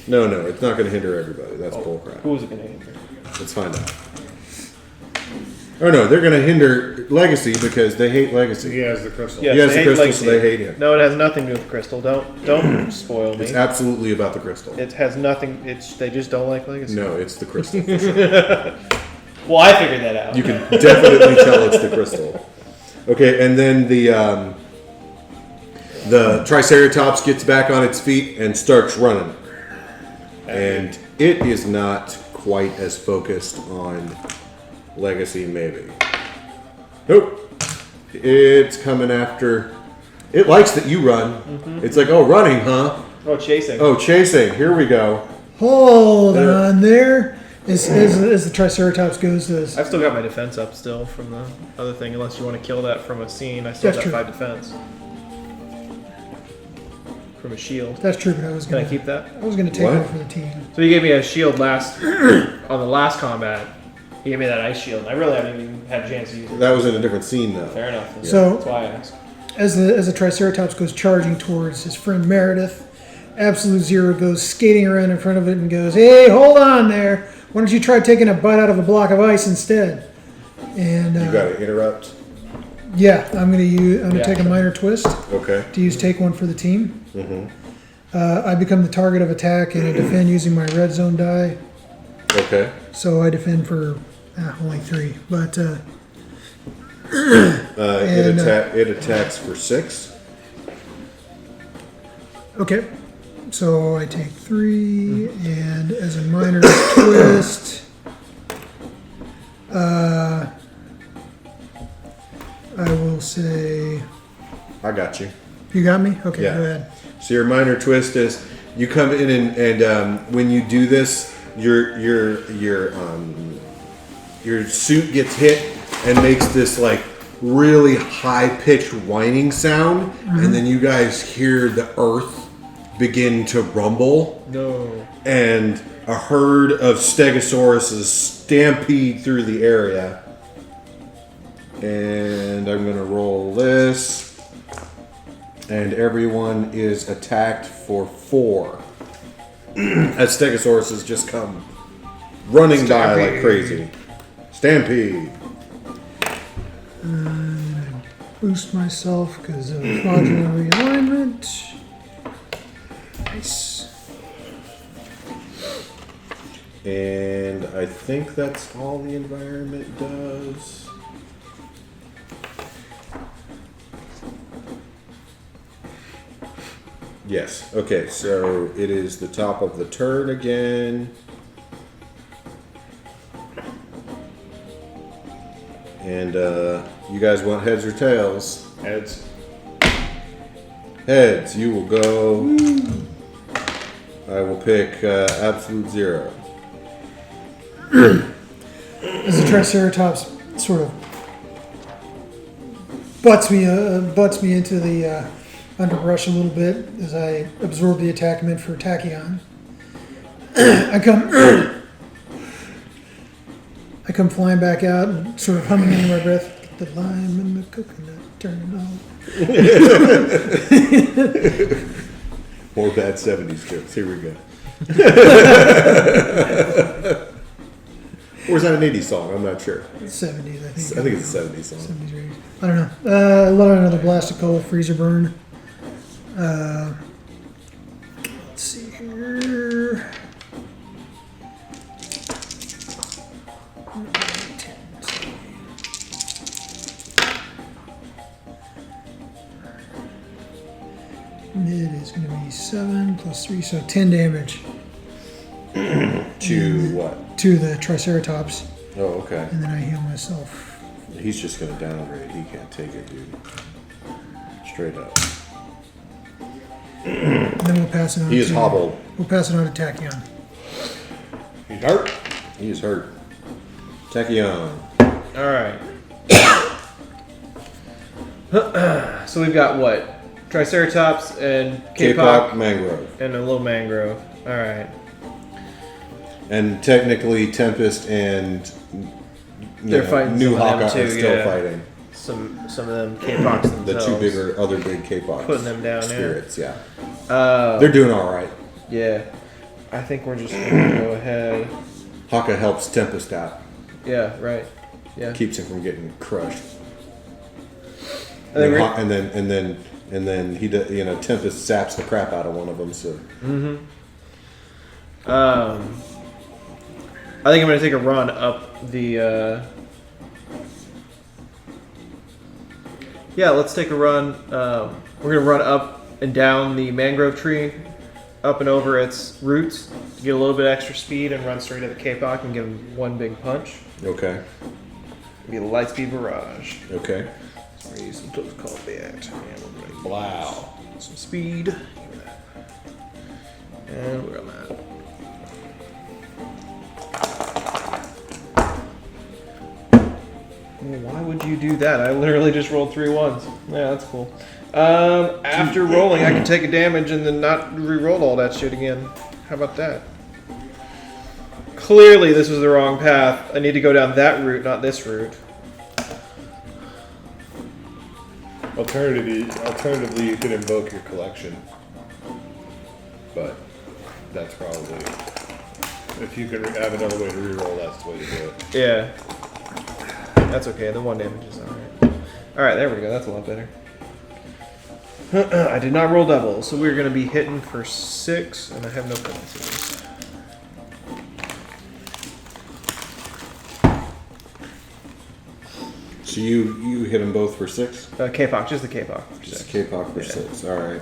No, it's not gonna hinder everybody. That's bullcrap. Who was it going to hinder? Let's find out. Oh no, they're going to hinder Legacy because they hate Legacy. He has the crystal. Yes, He has they the hate crystal, Legacy. so they hate him. No, it has nothing to do with the crystal. Don't spoil me. It's absolutely about the crystal. It has nothing. They just don't like Legacy. No, it's the crystal. Well, I figured that out. You can definitely tell it's the crystal. Okay, and then the Triceratops gets back on its feet and starts running. And it is not quite as focused on Legacy, maybe. Nope. It's coming after. It likes that you run. It's like, oh, running, huh? Oh, chasing. Oh, chasing. Here we go. Hold on there. As the Triceratops goes to this. I've still got my defense up still from the other thing. Unless you want to kill that from a scene, I still That's got true. 5 defense from a shield. That's true, but I was Can I gonna keep that? I was gonna take What? one for the team. So you gave me a shield last on the last combat. You gave me that ice shield. I really haven't even had a chance to use it. That was in a different scene, though. Fair enough. So- That's why I asked. As the Triceratops goes charging towards his friend Meredith, Absolute Zero goes skating around in front of it and goes, "Hey, hold on there! Why don't you try taking a bite out of a block of ice instead?" And You got to interrupt. yeah, I'm gonna Yeah. take a minor twist Okay. to use take one for the team. I become the target of attack and I defend using my red zone die. Okay. So I defend for only 3, but It attacks for 6. okay. So I take 3, and as a minor twist, I will say, I got you. you got me? Okay, Yeah. go ahead. So your minor twist is you come in and when you do this, your suit gets hit and makes this like really high pitched whining sound, and then you guys hear the earth begin to rumble, No. and a herd of Stegosauruses stampede through the area. And I'm gonna roll this. And everyone is attacked for 4. As Stegosauruses just come running by like crazy. Stampede. Boost myself because of modular realignment. Nice. And I think that's all the environment does. Yes. Okay, so it is the top of the turn again. And you guys want heads or tails? Heads. Heads, you will go. I will pick Absolute Zero. As the Triceratops sort of butts me into the underbrush a little bit as I absorb the attack meant for Tachyon. I come flying back out and sort of humming under my breath. Get the lime and the coconut, turn it on. More bad 70s jokes. Here we go. Or is that an 80s song? I'm not sure. 70s, I think. I think it's a 70s song. 70s or 80s. I don't know. A lot of another Blasticola Freezer Burn. Let's see here. Mid is going to be 7 plus 3, so 10 damage To what? to the Triceratops, Oh, okay. and then I heal myself. He's just going to downgrade. He can't take it, dude. Straight up. And then we'll pass it on. He is to, hobbled. We'll pass it on to Tachyon. He's hurt. He is hurt. Tachyon. All right. So we've got what? Triceratops and K-pop K-pop mangrove. and a little mangrove. All right. And technically, Tempest and They're fighting New some of them Hawkeye are too, still yeah. fighting. Some of them K-pops The themselves. two bigger, other big K-pop Putting them down, yeah. spirits. Yeah, Uh, they're doing all right. yeah. I think we're just gonna go ahead. Haka helps Tempest out. Yeah. Right. Yeah. Keeps him from getting crushed. And then And then he does, Tempest saps the crap out of one of them. So I think I'm going to take a run up the. Yeah, let's take a run. We're going to run up and down the mangrove tree, up and over its roots, to get a little bit extra speed and run straight at the K-Pop and give him one big punch. okay, Be a light speed barrage. okay. We're going to use some close combat. And Wow. some speed. And where am I at? Well, why would you do that? I literally just rolled 3 ones. Yeah, that's cool. After rolling, I can take a damage and then not re-roll all that shit again. How about that? Clearly, this was the wrong path. I need to go down that route, not this route. Alternatively, you could invoke your collection. But that's probably... If you can have another way to reroll, that's the way to do it. Yeah. That's okay. The 1 damage is alright. Alright, there we go. That's a lot better. I did not roll double, so we're going to be hitting for 6, and I have no penalties. So you hit them both for 6. K-Pop, just the K-Pop. Just K-pop for 6. All right.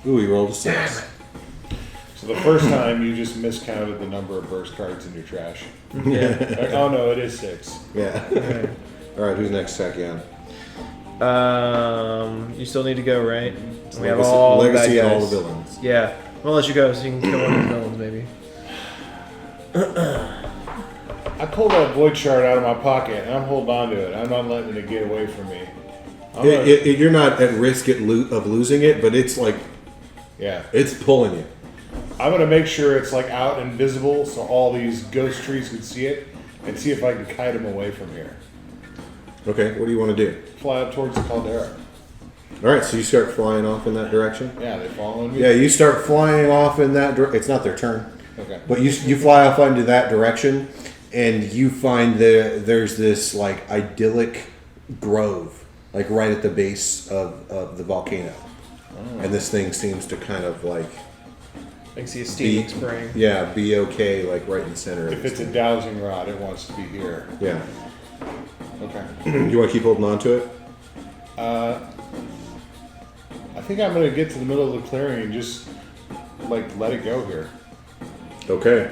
Ooh, he rolled a 6. So the first time, you just miscounted the number of burst cards in your trash. Yeah. Like, oh no, it is 6. Yeah. All right. Who's next? Tachyon. You still need to go, right? We have all the bad Legacy and all the guys. villains. Yeah. Well, I'll let you go so you can kill one of the villains, maybe. I pulled that void shard out of my pocket, and I'm holding on to it. I'm not letting it get away from me. You're not at risk of losing it, but it's like Yeah. it's pulling you. I'm going to make sure it's like out and visible so all these ghost trees can see it, and see if I can kite them away from here. Okay. What do you want to do? Fly up towards the caldera. All right. So you start flying off in that direction. Yeah, they following me? Yeah. You start flying off in that direction. It's not their turn. Okay. But you fly off into that direction, and you find there's this like idyllic grove, like right at the base of the volcano, and this thing seems to kind of like I can see a steaming spring. be okay, like right in the center. If of it's a dowsing rod, it wants to be here. yeah. Okay. You want to keep holding on to it? I think I'm going to get to the middle of the clearing and just like let it go here. Okay.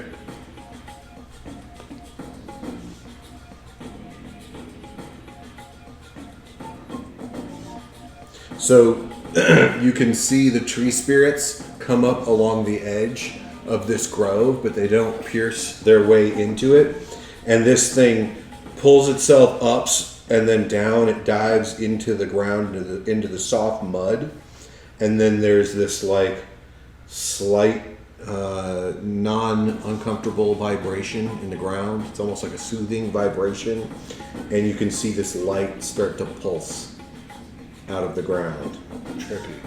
So you can see the tree spirits come up along the edge of this grove, but they don't pierce their way into it. And this thing pulls itself up and then down. It dives into the ground, into the soft mud. And then there's this like slight non-uncomfortable vibration in the ground. It's almost like a soothing vibration. And you can see this light start to pulse out of the ground. Trippy.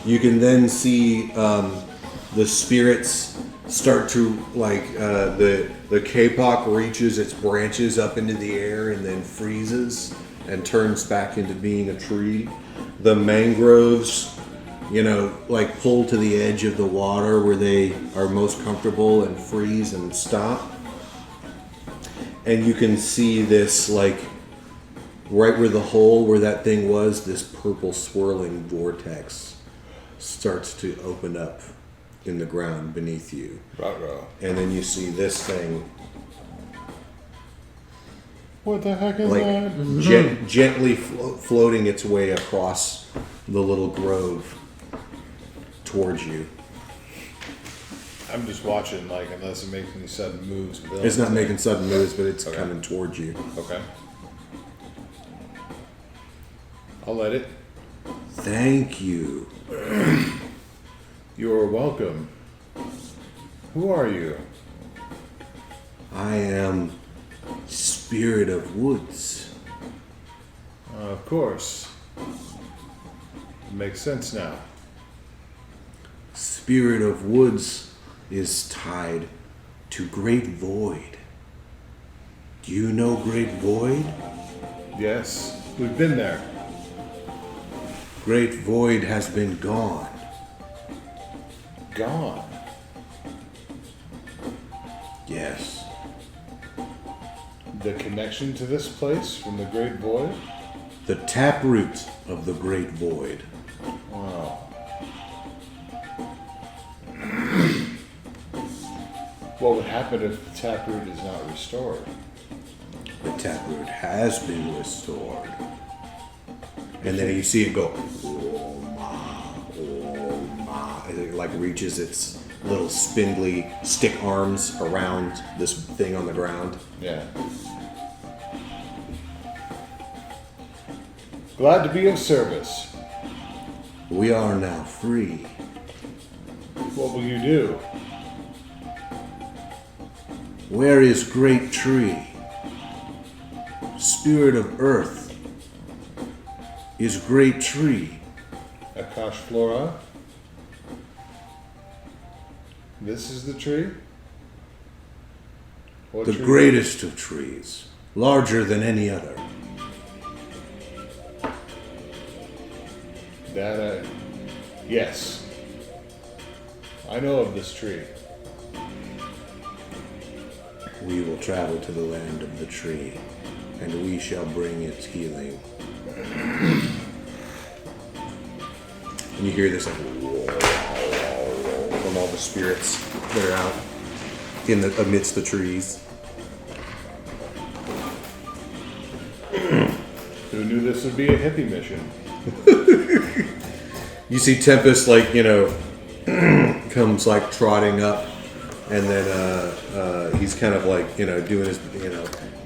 You can then see the spirits start to like the K-pop reaches its branches up into the air and then freezes and turns back into being a tree. The mangroves, like pull to the edge of the water where they are most comfortable and freeze and stop. And you can see this, like, right where the hole where that thing was, this purple swirling vortex starts to open up in the ground beneath you. Ruh-roh. And then you see this thing, What the heck is like, that? gently floating its way across the little grove towards you. I'm just watching, like, unless it makes any sudden moves. It's not making sudden moves, but it's Okay. coming towards you. Okay. I'll let it. Thank you. You're welcome. Who are you? I am Spirit of Woods. Of course. It makes sense Spirit of Woods is tied to Great Void. Do you know Great Void? Yes, we've been there. Great Void has been gone. Gone. Yes. The connection to this place from the Great Void? The taproot of the Great Void. Wow. What would happen if the taproot is not restored? The taproot has been restored. And then you see it go, oh ma, as it like reaches its little spindly stick arms around this thing on the ground. Yeah. Glad to be of service. We are now free. What will you do? Where is Great Tree? Spirit of Earth is Great Tree. Akash Flora? This is the tree? What The tree? greatest of trees, larger than any other. That, yes. I know of this tree. We will travel to the land of the tree, and we shall bring its healing. And you hear this like from all the spirits that are out amidst the trees. Who knew this would be a hippie mission? You see Tempest comes like trotting up, and then he's kind of like doing his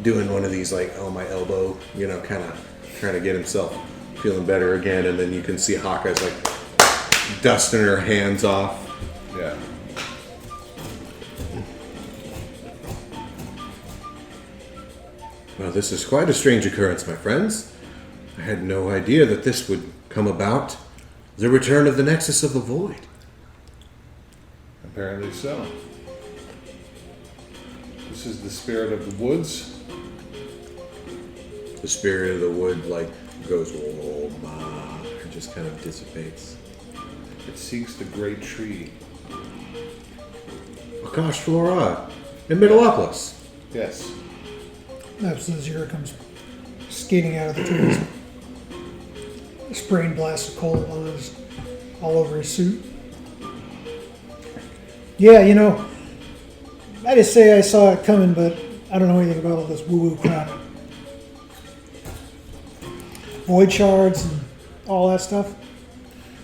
doing one of these like on my elbow, kind of trying to get himself feeling better again, and then you can see Hawkeye's like dusting her hands off. Yeah. Well, this is quite a strange occurrence, my friends. I had no idea that this would come about. The return of the Nexus of the Void. Apparently so. This is the spirit of the woods. The spirit of the wood goes, oh ma, and just kind of dissipates. It seeks the great tree. Akash Flora in Metalopolis. Yes. Absolute Zero comes skating out of the trees. Spraying blast of cold all over his suit. Yeah, I just say I saw it coming, but I don't know anything about all this woo-woo crap. Void shards and all that stuff.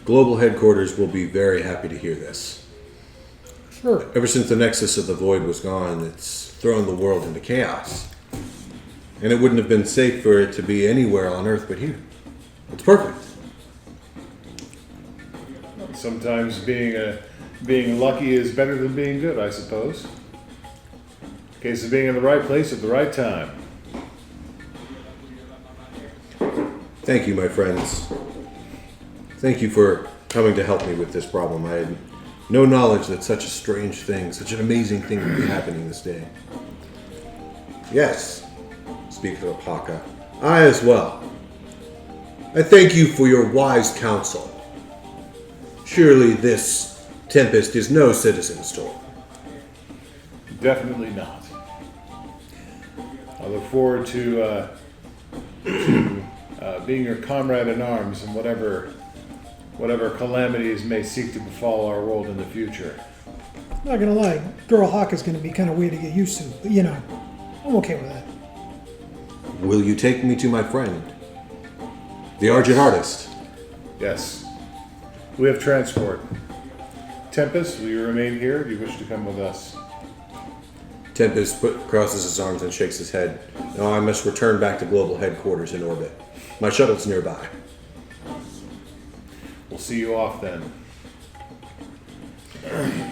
Global headquarters will be very happy to hear this. Sure. Ever since the Nexus of the Void was gone, it's thrown the world into chaos. And it wouldn't have been safe for it to be anywhere on Earth but here. It's perfect. Sometimes being lucky is better than being good, I suppose. Case of being in the right place at the right time. Thank you, my friends. Thank you for coming to help me with this problem. I had no knowledge that such a strange thing, such an amazing thing would be happening this day. Yes, speaks of Apaka. I as well. I thank you for your wise counsel. Surely this tempest is no citizen storm. Definitely not. I look forward to being your comrade in arms in whatever calamities may seek to befall our world in the future. Not gonna lie, Girl Hawk is gonna be kind of weird to get used to, but I'm okay with that. Will you take me to my friend, the Argent Artist? Yes. We have transport. Tempest, will you remain here? Do you wish to come with us? Tempest crosses his arms and shakes his head. No, I must return back to global headquarters in orbit. My shuttle's nearby. We'll see you off then.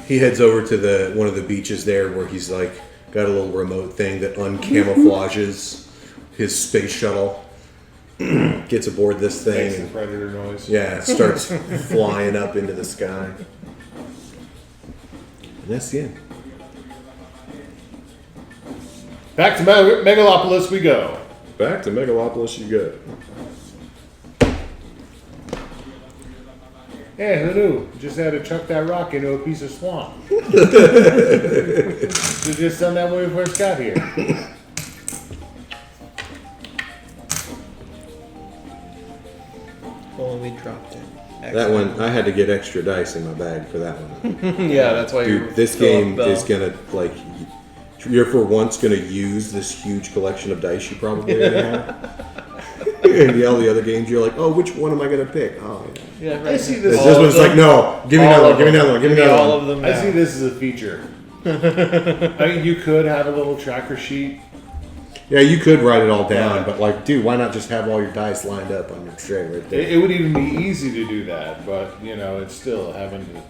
He heads over to one of the beaches there where he's got a little remote thing that uncamouflages his space shuttle. Gets aboard this Makes thing. the predator noise. Yeah, it starts flying up into the sky. And that's the end. Back to Megalopolis we go. Back to Megalopolis you go. Hey, who knew? Just had to chuck that rock into a piece of swamp. You just done that when we first got here. Well, we dropped it. That one, I had to get extra dice in my bag for that one. Yeah, that's why you're. Dude, this game is gonna, like, you're for once gonna use this huge collection of dice you probably already have. And all the other games, you're like, oh, which one am I gonna pick? Oh, yeah. Yeah, right. I see this. This one's like, no, give me another one, give me another one, give me another all one. of them. I Now. see this as a feature. I mean, you could have a little tracker sheet. Yeah, you could write it all down, but like, dude, why not just have all your dice lined up on your tray right there? It would even be easy to do that, but you know, it's still having the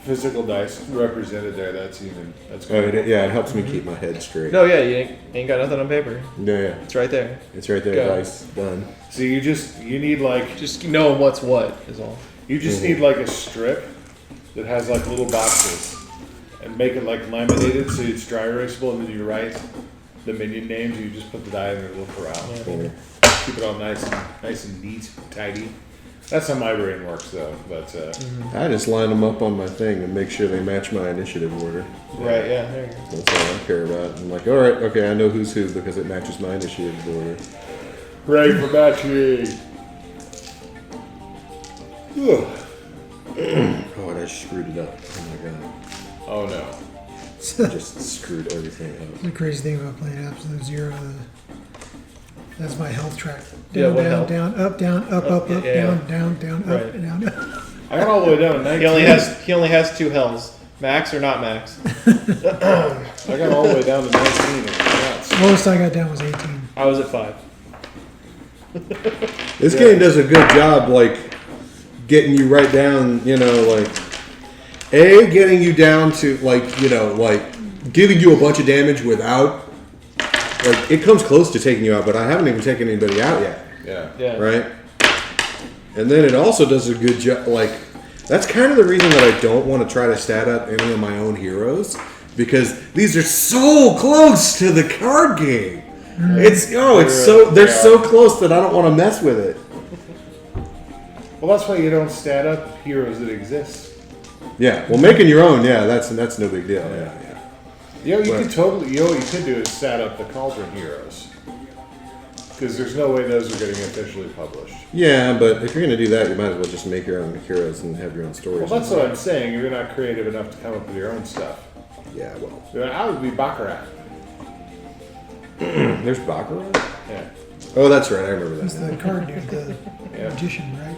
physical dice represented there. That's Oh, good. it helps me keep my head straight. No, yeah, you ain't got nothing on paper. No, yeah, It's right there. it's right there, Go. dice done. So you need like Just know what's what is all. you just need like a strip that has like little boxes, and make it like laminated so it's dry erasable, and then you write the minion names. You just put the die in their little corral. Cool. Keep it all nice and neat, tidy. That's how my brain works, though. But I just line them up on my thing and make sure they match my initiative order. Right, yeah, there you go. That's all I care about. I'm like, all right, okay, I know who's who because it matches my initiative order. ready for matching. Oh, and I screwed it up. Oh my god, Oh no. I just screwed everything up. The crazy thing about playing Absolute Zero, that's my health track. Yeah, Down, what down, health? down, up, down, up, Yeah, down, down, down, up, Right. and down. I got all the way down to 19. He only has 2 hells. Max or not max? I got all the way down to 19. It was nuts. Lowest I got down was 18. I was at 5. This game does a good job, like, getting you right down, you know, like, getting you down to, like, you know, like, giving you a bunch of damage without, like, it comes close to taking you out, but I haven't even taken anybody out yet, Yeah. Yeah. right? And then it also does a good job, like, that's kind of the reason that I don't want to try to stat up any of my own heroes, because these are so close to the card game. They're so close that I don't want to mess with it. Well, that's why you don't stat up heroes that exist. Yeah, well, making your own, yeah, that's no big deal. Yeah, yeah. You know, Right. what you could do is stat up the Cauldron heroes. Because there's no way those are getting officially published. Yeah, but if you're gonna do that, you might as well just make your own heroes and have your own stories. Well, that's what I'm saying. You're not creative enough to come up with your own stuff. Yeah, well, I would be Baccarat. there's Baccarat. Yeah. Oh, that's right. I remember That's that. the card dude, the Yeah. magician, right?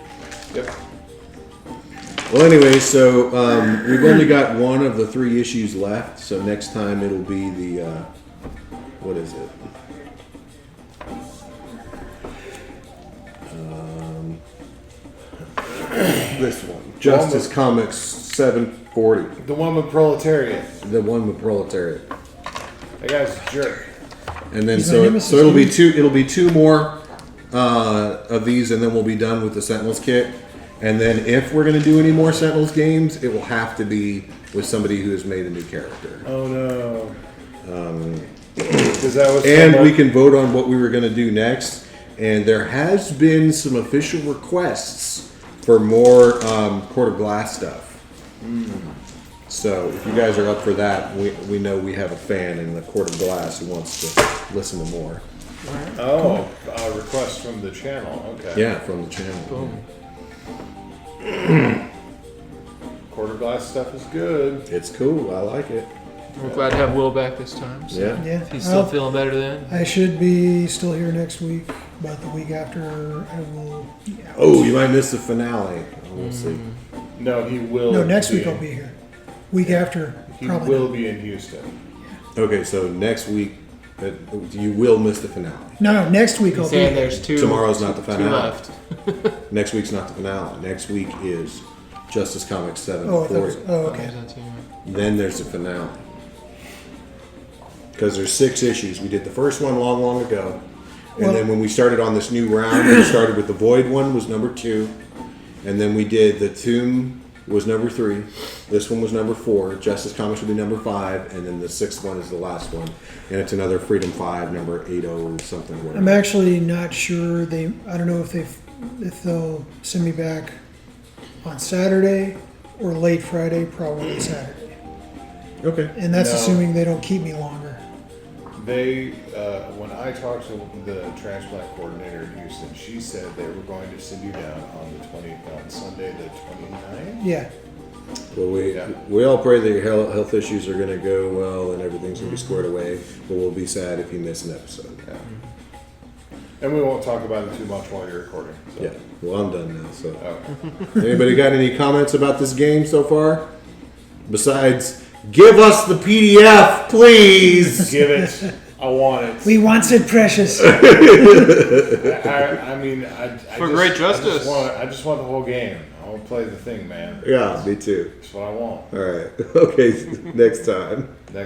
Yep. Well, anyway, so we've only got one of the 3 issues left. So next time it'll be the what is it? This one, Justice Comics 740, The one with Proletariat. the one with Proletariat. That guy's a jerk. And then Is that so Nemesis it'll be News? two. It'll be 2 more of these, and then we'll be done with the Sentinels kit. And then if we're going to do any more Sentinels games, it will have to be with somebody who has made a new character. Oh no. Because that was And someone- we can vote on what we were going to do next. And there has been some official requests for more Court of Glass stuff. So if you guys are up for that, we know we have a fan in the Court of Glass who wants to listen to more. Oh, a request from the channel. Okay. Yeah, from the channel. Boom. Quarter glass stuff is good. It's cool. I like it. We're glad to have Will back this time. So Yeah. Yeah. if he's still I'll- feeling better then. I should be still here next week, but the week after I will be out. Oh, you might miss the finale. We'll see. No, he will. No, next week I'll be here. Week after, He probably. will not. be in Houston. Okay, so next week, you will miss the finale. No, next week I'll He's be saying here. there's 2. Tomorrow's not the 2 finale. left. Next week's not the finale. Next week is Justice Comics Oh, I thought it 740. was, oh, okay. There's that too. Then there's the finale. Because there's 6 issues. We did the first one long, long ago. And Well- then when we started on this new round, we started with the Void one was number 2. And then we did the Tomb was number 3. This one was number 4. Justice Comics will be number 5, and then the 6th one is the last one, and it's another Freedom 5, number 80 something. Whatever. I'm actually not sure. I don't know if they'll send me back on Saturday or late Friday. Probably Saturday, Okay. and that's No. assuming they don't keep me longer. They, when I talked to the transplant coordinator in Houston, she said they were going to send you down on Sunday the 29th. Yeah, Well, Yeah. we all pray that your health issues are going to go well and everything's going to be squared away. But we'll be sad if you miss an episode. And we won't talk about it too much while you're recording. So. Yeah. Well, I'm done now. So, Okay. anybody got any comments about this game so far? Besides, give us the PDF, please. Give it. I want it. we once said precious. I mean, For great justice. I just want the whole game. I want to play the thing, man. Yeah, me too. That's what I want. All right. Okay. Next time.